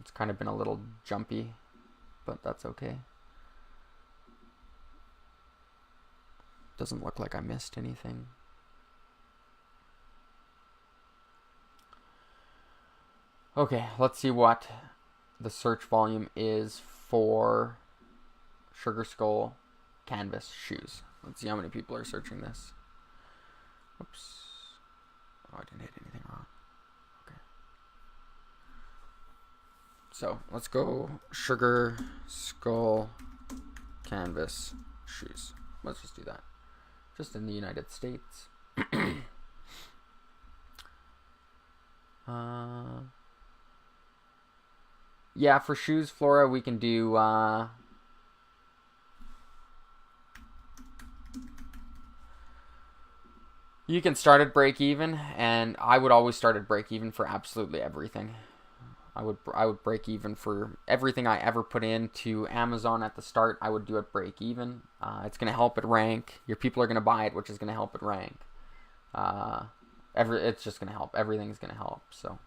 It's kind of been a little jumpy, but that's okay. Doesn't look like I missed anything. Okay, let's see what the search volume is for Sugar Skull Canvas shoes. Let's see how many people are searching this. Oops. Oh, I didn't hit anything wrong. Okay. So let's go Sugar Skull Canvas shoes. Let's just do that. Just in the United States. Yeah, for shoes, Flora, we can do you can start at break even, and I would always start at break even for absolutely everything. I would break even for everything I ever put into Amazon at the start. I would do it break even. It's going to help it rank. Your people are going to buy it, which is going to help it rank. It's just going to help. Everything's going to help. So,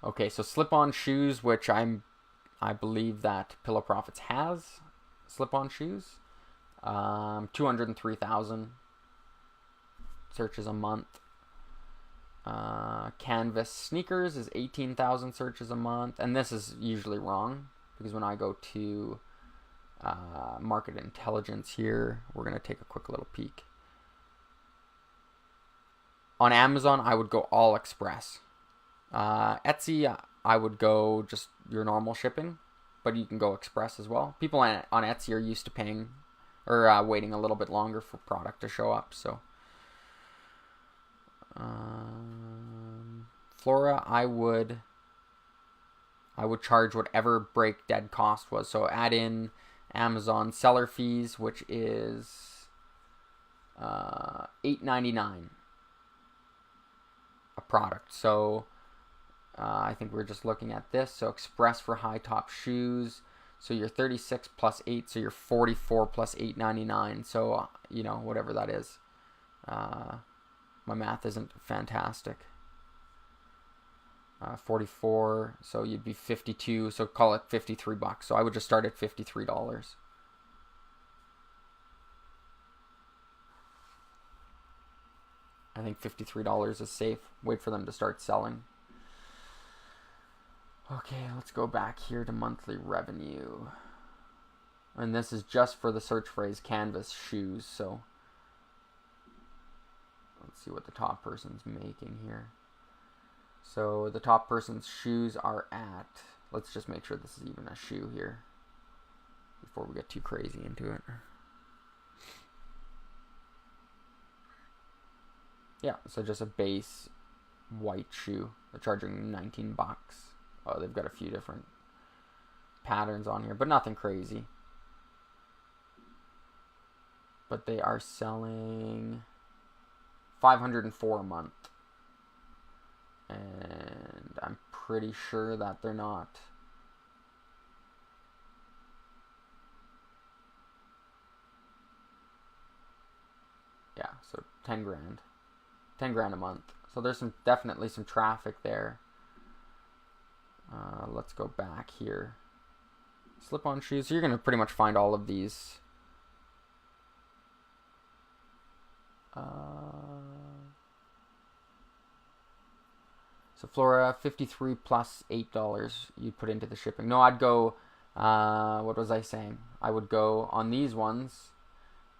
okay. So slip-on shoes, which I believe that Pillow Profits has slip-on shoes. 203,000 searches a month. Canvas sneakers is 18,000 searches a month, and this is usually wrong because when I go to market intelligence here, we're going to take a quick little peek. On Amazon, I would go all express. Etsy, I would go just your normal shipping, but you can go express as well. People on Etsy are used to paying or waiting a little bit longer for product to show up, so Flora, I would charge whatever break dead cost was. So add in Amazon seller fees, which is $8.99 a product. So I think we're just looking at this. So express for high top shoes. So you're 36 plus 8, so you're 44 plus $8.99. So whatever that is. My math isn't fantastic. 44, so you'd be 52, so call it $53. So I would just start at $53. I think $53 is safe. Wait for them to start selling. Okay, let's go back here to monthly revenue. And this is just for the search phrase canvas shoes. So let's see what the top person's making here. So the top person's shoes are at, let's just make sure this is even a shoe here before we get too crazy into it. Yeah, so just a base white shoe. They're charging 19 bucks. Oh, they've got a few different patterns on here, but nothing crazy. But they are selling $504 a month. And I'm pretty sure that they're not. Yeah, so 10 grand. 10 grand a month. So there's definitely some traffic there. Let's go back here. Slip-on shoes. So you're going to pretty much find all of these. So Flora, 53 plus $8 you'd put into the shipping. No, I'd go, what was I saying? I would go on these ones.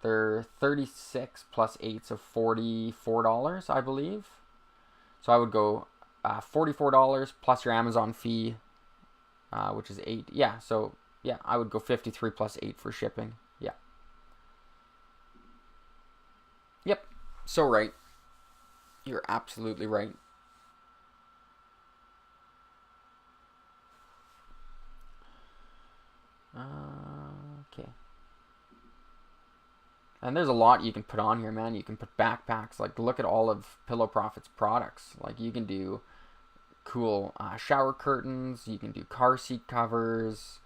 They're 36 plus 8, so $44, I believe. So I would go $44 plus your Amazon fee, which is 8. Yeah, so yeah, I would go 53 plus 8 for shipping. Yeah. Yep. So right. You're absolutely right. Okay. And there's a lot you can put on here, man. You can put backpacks. Like, look at all of Pillow Profit's products. Like, you can do cool shower curtains. You can do car seat covers,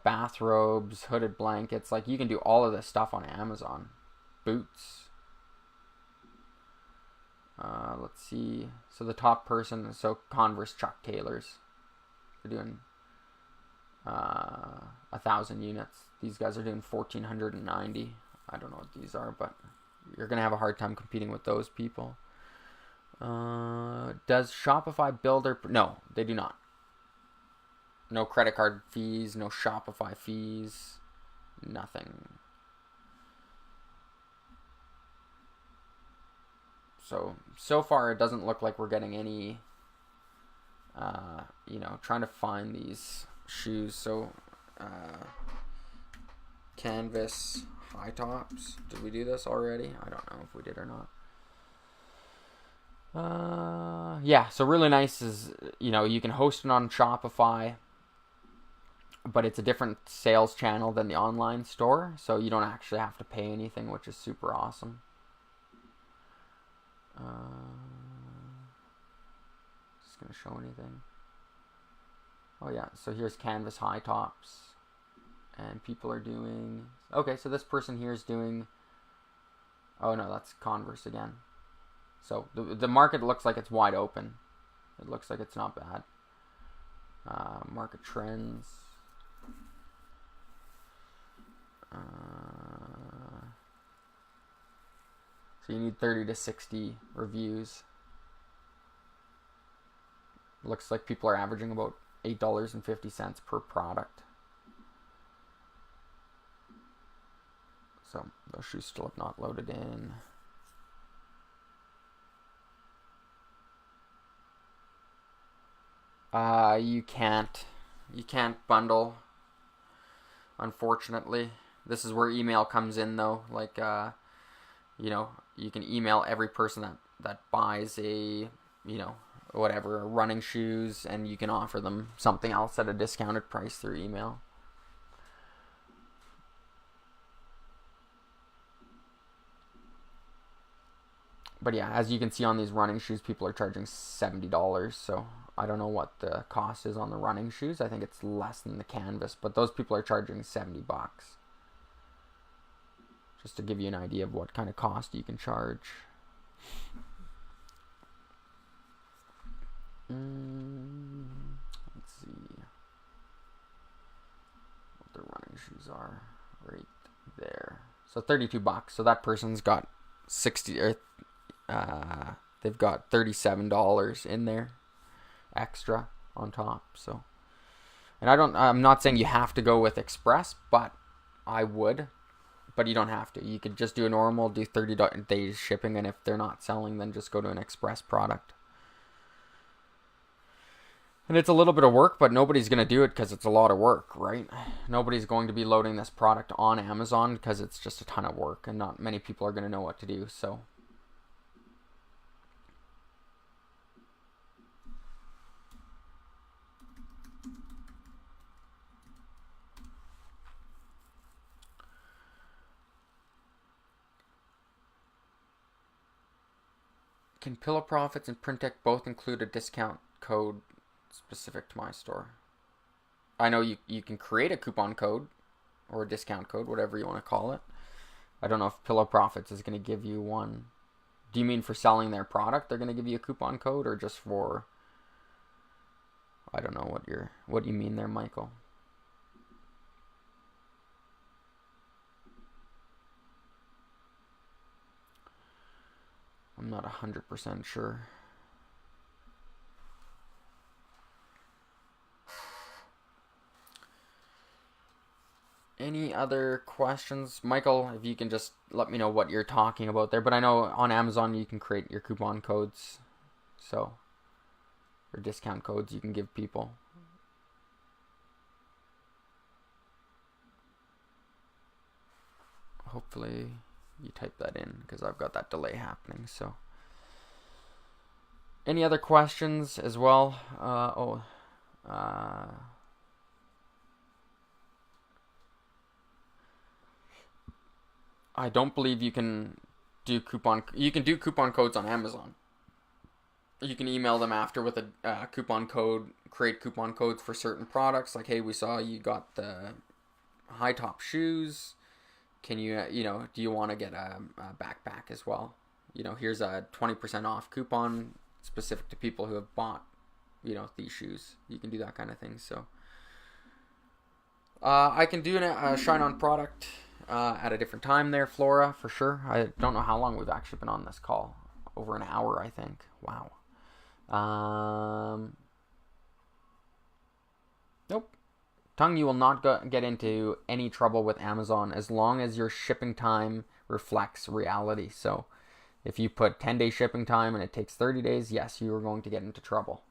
bathrobes, hooded blankets. Like, you can do all of this stuff on Amazon. Boots. Let's see. So the top person, so Converse Chuck Taylors. They're doing 1,000 units. These guys are doing 1,490. I don't know what these are, but you're going to have a hard time competing with those people. Does Shopify Builder... No, they do not. No credit card fees, no Shopify fees, nothing. So far it doesn't look like we're getting any, trying to find these shoes. So, canvas high tops. Did we do this already? I don't know if we did or not. Yeah, so really nice is, you can host it on Shopify, but it's a different sales channel than the online store, so you don't actually have to pay anything, which is super awesome. Just gonna show anything. Oh yeah, so here's canvas high tops, and people are doing. Okay, so this person here is doing. Oh no, that's Converse again. So the market looks like it's wide open. It looks like it's not bad. Market trends. So you need 30 to 60 reviews. Looks like people are averaging about $8.50 per product. So those shoes still have not loaded in. You can't bundle, unfortunately. This is where email comes in, though. Like, you can email every person that buys running shoes, and you can offer them something else at a discounted price through email. But yeah, as you can see on these running shoes, people are charging $70. So I don't know what the cost is on the running shoes. I think it's less than the canvas, but those people are charging $70. Just to give you an idea of what kind of cost you can charge. Let's see what the running shoes are right there. So $32. So that person's got 60 or they've got $37 in there extra on top. So, and I'm not saying you have to go with Express, but I would, but you don't have to. You could just do a normal, do 30 days shipping, and if they're not selling, then just go to an express product. And it's a little bit of work, but nobody's going to do it because it's a lot of work, right? Nobody's going to be loading this product on Amazon because it's just a ton of work, and not many people are going to know what to do, so... Can Pillow Profits and Printech both include a discount code specific to my store? I know you can create a coupon code or a discount code, whatever you want to call it. I don't know if Pillow Profits is going to give you one. Do you mean for selling their product they're going to give you a coupon code, or just for... I don't know what you mean there, Michael. I'm not 100% sure. Any other questions? Michael, if you can just let me know what you're talking about there. But I know on Amazon you can create your coupon codes. So, or discount codes you can give people. Hopefully you type that in, because I've got that delay happening. So, any other questions as well? I don't believe you can do coupon codes on Amazon. You can email them after with a coupon code, create coupon codes for certain products. Like, hey, we saw you got the high top shoes. Can you, do you want to get a backpack as well? Here's a 20% off coupon specific to people who have bought, these shoes. You can do that kind of thing. So, I can do a Shine On product at a different time there, Flora, for sure. I don't know how long we've actually been on this call. Over an hour, I think. Wow. Nope. Tongue, you will not get into any trouble with Amazon as long as your shipping time reflects reality. So if you put 10-day shipping time and it takes 30 days, yes, you are going to get into trouble.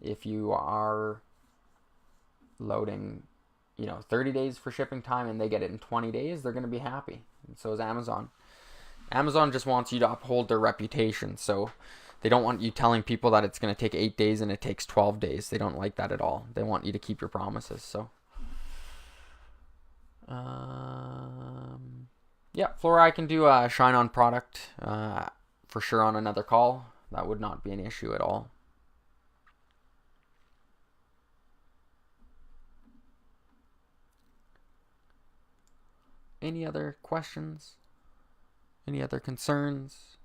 If you are loading, 30 days for shipping time and they get it in 20 days, they're going to be happy. And so is Amazon. Amazon just wants you to uphold their reputation. So they don't want you telling people that it's going to take 8 days and it takes 12 days. They don't like that at all. They want you to keep your promises. So, yeah, Flora, I can do a Shine On product for sure on another call. That would not be an issue at all. Any other questions? Any other concerns?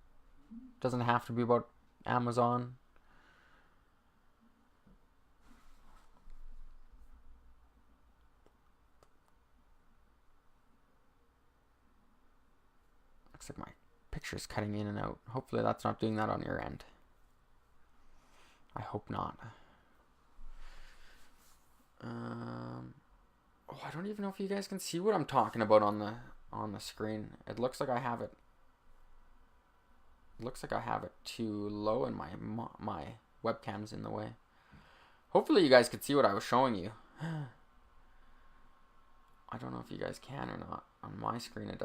Doesn't have to be about Amazon. Looks like my picture's cutting in and out. Hopefully that's not doing that on your end. I hope not. I don't even know if you guys can see what I'm talking about on the screen. It looks like I have it. Looks like I have it too low and my webcam's in the way. Hopefully you guys could see what I was showing you. I don't know if you guys can or not. On my screen it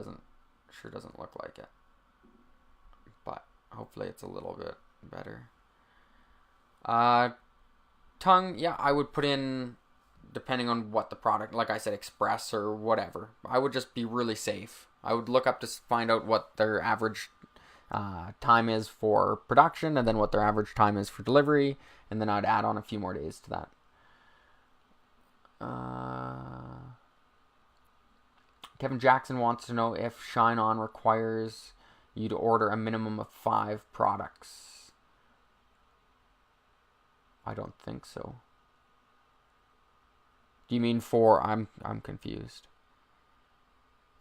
sure doesn't look like it. But hopefully it's a little bit better. Tongue, yeah, I would put in, depending on what the product, like I said, Express or whatever. I would just be really safe. I would look up to find out what their average time is for production, and then what their average time is for delivery, and then I'd add on a few more days to that. Kevin Jackson wants to know if Shine On requires you to order a minimum of 5 products. I don't think so. Do you mean for, I'm confused.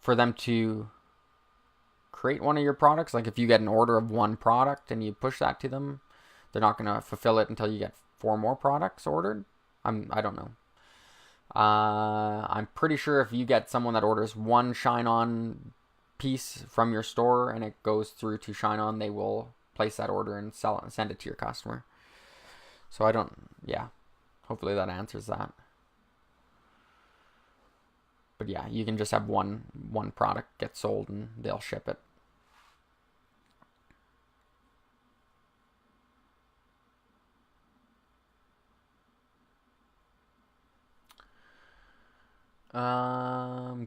For them to create one of your products? Like if you get an order of 1 product and you push that to them, they're not going to fulfill it until you get 4 more products ordered? I don't know. I'm pretty sure if you get someone that orders one Shine On piece from your store and it goes through to Shine On, they will place that order and sell it and send it to your customer. So I don't, yeah, hopefully that answers that. But yeah, you can just have one product get sold and they'll ship it.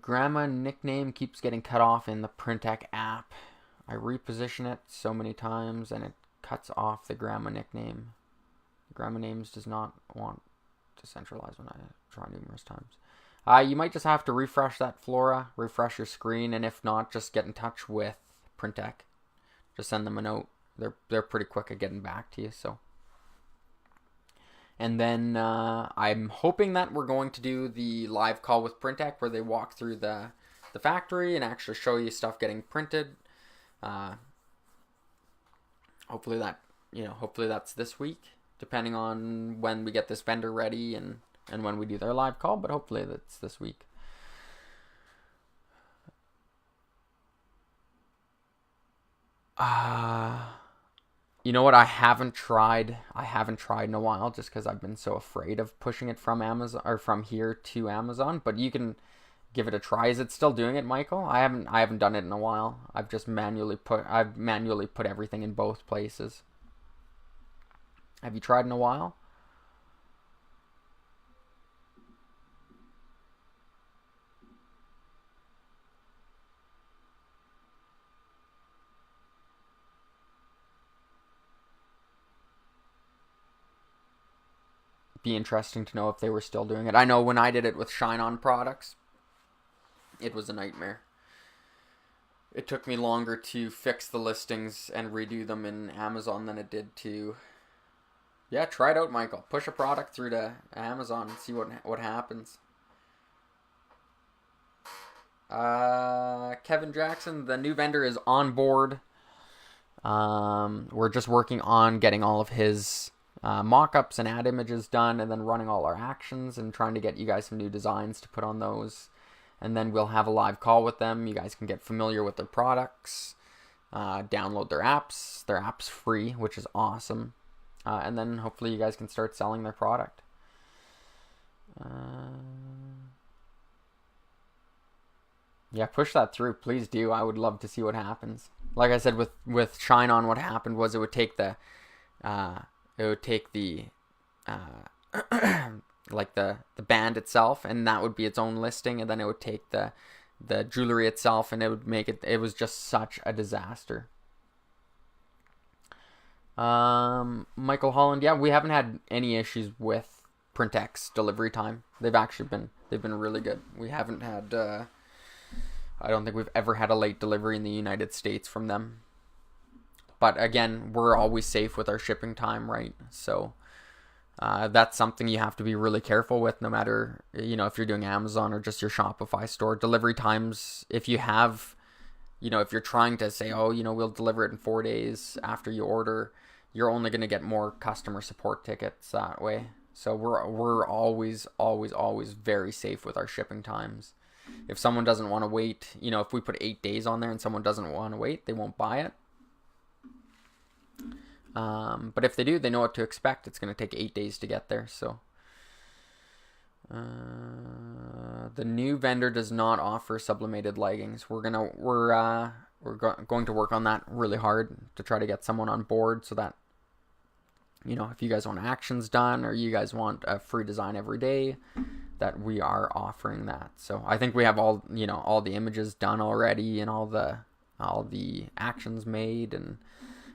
Grandma nickname keeps getting cut off in the Printec app. I reposition it so many times and it cuts off the grandma nickname. Grandma names does not want to centralize when I try numerous times. You might just have to refresh that Flora, refresh your screen, and if not, just get in touch with Printec. Just send them a note. They're pretty quick at getting back to you. So, and then I'm hoping that we're going to do the live call with Printec where they walk through the factory and actually show you stuff getting printed. Hopefully that's this week, depending on when we get this vendor ready and when we do their live call, but hopefully that's this week. You know what? I haven't tried in a while just because I've been so afraid of pushing it from Amazon or from here to Amazon. But you can give it a try. Is it still doing it, Michael? I haven't done it in a while. I've manually put everything in both places. Have you tried in a while? Be interesting to know if they were still doing it. I know when I did it with Shine On products, it was a nightmare. It took me longer to fix the listings and redo them in Amazon than it did to... Yeah, try it out, Michael. Push a product through to Amazon and see what happens. Kevin Jackson, the new vendor is on board. We're just working on getting all of his mock-ups and ad images done and then running all our actions and trying to get you guys some new designs to put on those. And then we'll have a live call with them. You guys can get familiar with their products, download their apps. Their app's free, which is awesome. And then hopefully you guys can start selling their product. Yeah, push that through. Please do. I would love to see what happens. Like I said, with Shine On, what happened was it would take the like the band itself, and that would be its own listing, and then it would take the jewelry itself, and it would make it was just such a disaster. Michael Holland, yeah, we haven't had any issues with Printec's delivery time. They've been really good. We haven't had I don't think we've ever had a late delivery in the United States from them. But again, we're always safe with our shipping time, right? So that's something you have to be really careful with, no matter, if you're doing Amazon or just your Shopify store. Delivery times, if you have, if you're trying to say, we'll deliver it in 4 days after you order, you're only going to get more customer support tickets that way. So we're always very safe with our shipping times. If someone doesn't want to wait, if we put 8 days on there and someone doesn't want to wait, they won't buy it. But if they do, they know what to expect. It's going to take 8 days to get there. So the new vendor does not offer sublimated leggings. We're going to work on that really hard to try to get someone on board so that, if you guys want actions done or you guys want a free design every day, that we are offering that. So I think we have all the images done already and all the actions made, and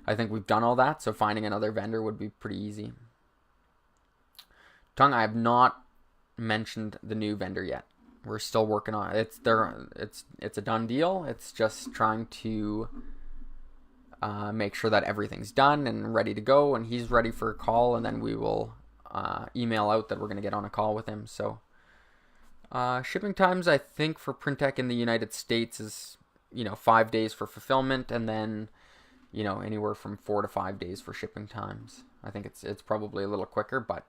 I think we've done all that. So finding another vendor would be pretty easy. Tung, I have not mentioned the new vendor yet. We're still working on it. It's a done deal. It's just trying to make sure that everything's done and ready to go, and he's ready for a call, and then we will email out that we're going to get on a call with him. So shipping times, I think, for Printec in the United States is 5 days for fulfillment, and then anywhere from 4 to 5 days for shipping times. I think it's probably a little quicker, but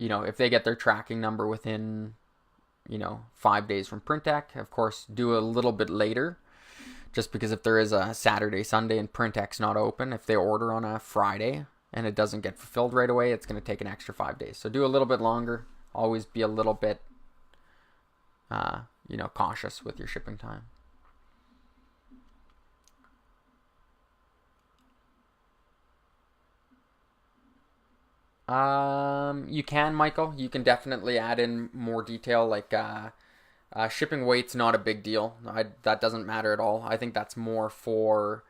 you know, if they get their tracking number within, you know, 5 days from Printek, of course, do a little bit later. Just because if there is a Saturday, Sunday, and Printek's not open, if they order on a Friday and it doesn't get fulfilled right away, it's going to take an extra 5 days. So do a little bit longer. Always be a little bit, you know, cautious with your shipping time. You can, Michael. You can definitely add in more detail, like shipping weight's not a big deal. That doesn't matter at all. I think that's more for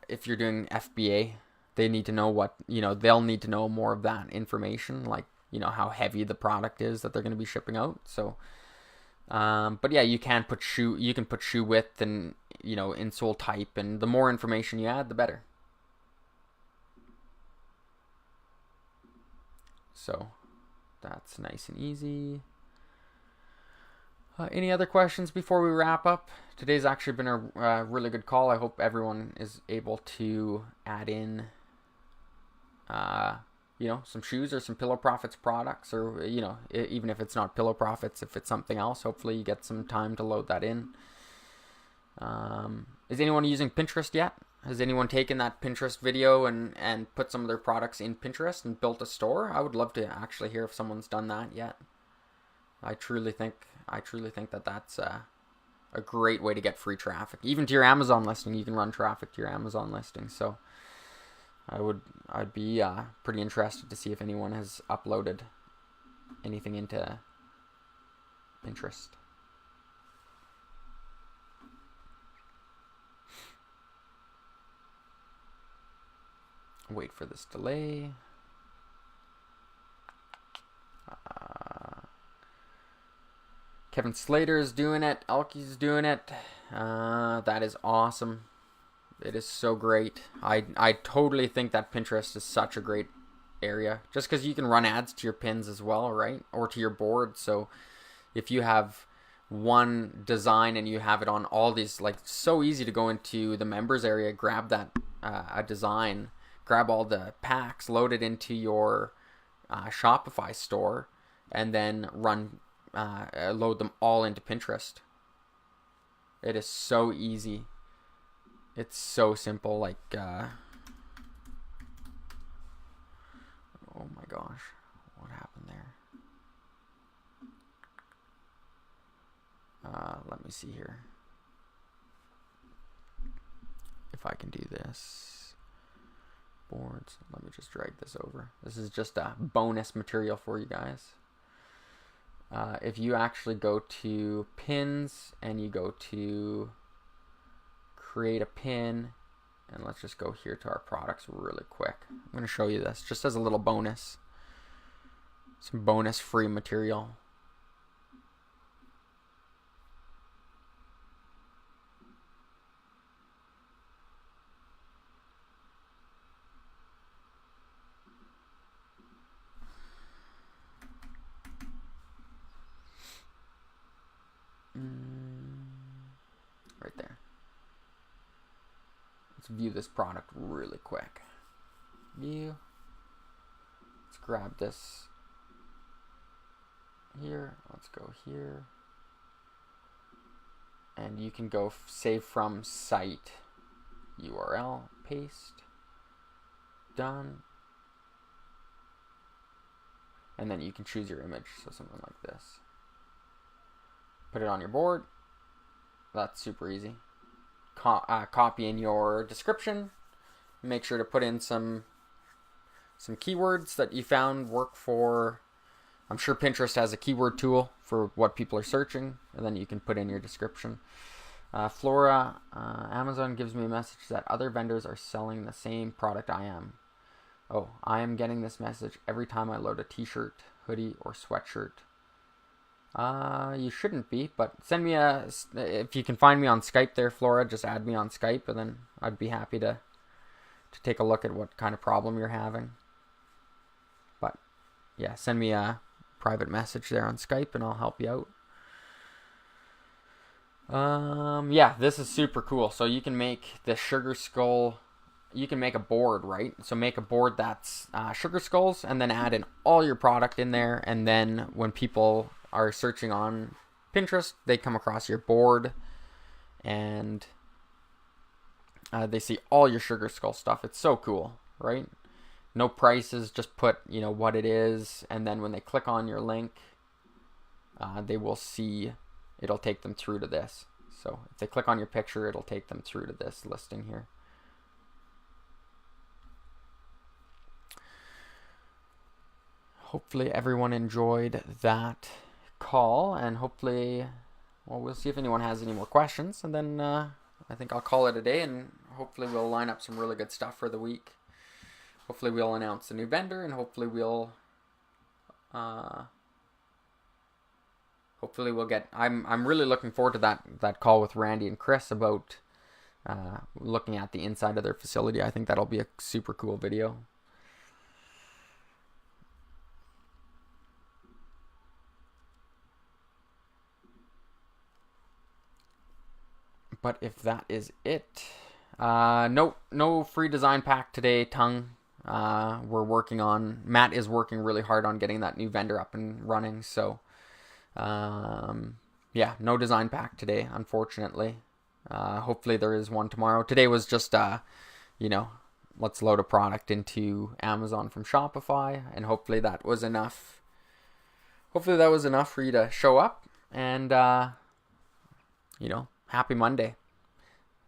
if you're doing FBA. They need to know what, you know, they'll need to know more of that information, like, you know, how heavy the product is that they're going to be shipping out. So, but yeah, you can put shoe width and, you know, insole type, and the more information you add, the better. So that's nice and easy. Any other questions before we wrap up? Today's actually been a really good call. I hope everyone is able to add in, you know, some shoes or some Pillow Profits products, or, you know, even if it's not Pillow Profits, if it's something else, hopefully you get some time to load that in. Is anyone using Pinterest yet? Has anyone taken that Pinterest video and put some of their products in Pinterest and built a store? I would love to actually hear if someone's done that yet. I truly think that that's a great way to get free traffic. Even to your Amazon listing, you can run traffic to your Amazon listing. So I'd be pretty interested to see if anyone has uploaded anything into Pinterest. Wait for this delay. Kevin Slater is doing it. Elke's doing it. That is awesome. It is so great. I totally think that Pinterest is such a great area. Just because you can run ads to your pins as well, right? Or to your board. So if you have one design and you have it on all these, like, so easy to go into the members area, grab that a design, grab all the packs, load it into your Shopify store, and then load them all into Pinterest. It is so easy. It's so simple. Like, oh my gosh, what happened there? Let me see here if I can do this. Boards. Let me just drag this over. This is just a bonus material for you guys. If you actually go to pins and you go to create a pin, and let's just go here to our products really quick. I'm going to show you this just as a little bonus. Some bonus free material. Right there. Let's view this product really quick. View. Let's grab this here. Let's go here. And you can go save from site URL, paste, done. And then you can choose your image, so something like this. Put it on your board. That's super easy. Copy in your description. Make sure to put in some keywords that you found work for. I'm sure Pinterest has a keyword tool for what people are searching, and then you can put in your description. Flora, Amazon gives me a message that other vendors are selling the same product I am. Oh, I am getting this message every time I load a t-shirt, hoodie, or sweatshirt. You shouldn't be, but send me if you can find me on Skype there, Flora, just add me on Skype, and then I'd be happy to take a look at what kind of problem you're having. But yeah, send me a private message there on Skype and I'll help you out. Yeah, this is super cool. So you can make the Sugar Skull you can make a board, right? So make a board that's sugar skulls, and then add in all your product in there. And then when people are searching on Pinterest, they come across your board, and they see all your sugar skull stuff. It's so cool, right? No prices, just put, what it is, and then when they click on your link, they will see, it'll take them through to this. So if they click on your picture, it'll take them through to this listing here. Hopefully everyone enjoyed that call, and hopefully, we'll see if anyone has any more questions, and then I think I'll call it a day, and hopefully we'll line up some really good stuff for the week. Hopefully we'll announce a new vendor, and hopefully we'll get. I'm really looking forward to that call with Randy and Chris about looking at the inside of their facility. I think that'll be a super cool video. But if that is it, no free design pack today, Tongue. Matt is working really hard on getting that new vendor up and running. So, yeah, no design pack today, unfortunately. Hopefully there is one tomorrow. Today was just, let's load a product into Amazon from Shopify, and hopefully that was enough. Hopefully that was enough for you to show up, and, happy Monday.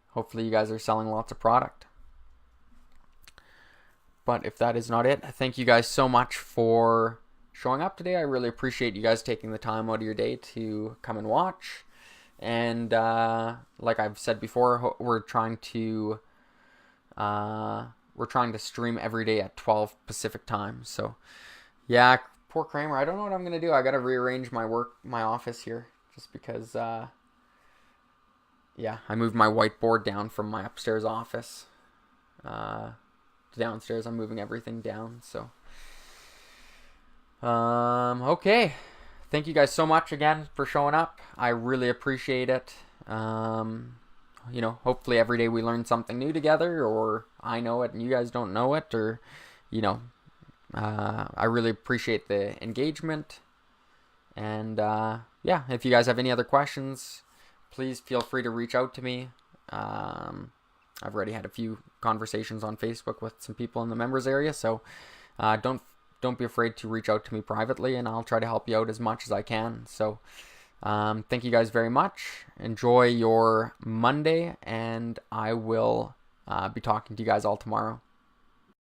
Hopefully you guys are selling lots of product. But if that is not it, thank you guys so much for showing up today. I really appreciate you guys taking the time out of your day to come and watch. And like I've said before, we're trying to stream every day at 12 Pacific time. So yeah, poor Kramer. I don't know what I'm gonna do. I gotta rearrange my office here, just because. Yeah, I moved my whiteboard down from my upstairs office to downstairs. I'm moving everything down. So, okay. Thank you guys so much again for showing up. I really appreciate it. Hopefully every day we learn something new together, or I know it and you guys don't know it, or, I really appreciate the engagement. And, yeah, if you guys have any other questions, please feel free to reach out to me. I've already had a few conversations on Facebook with some people in the members area, so don't be afraid to reach out to me privately, and I'll try to help you out as much as I can. So thank you guys very much. Enjoy your Monday, and I will be talking to you guys all tomorrow.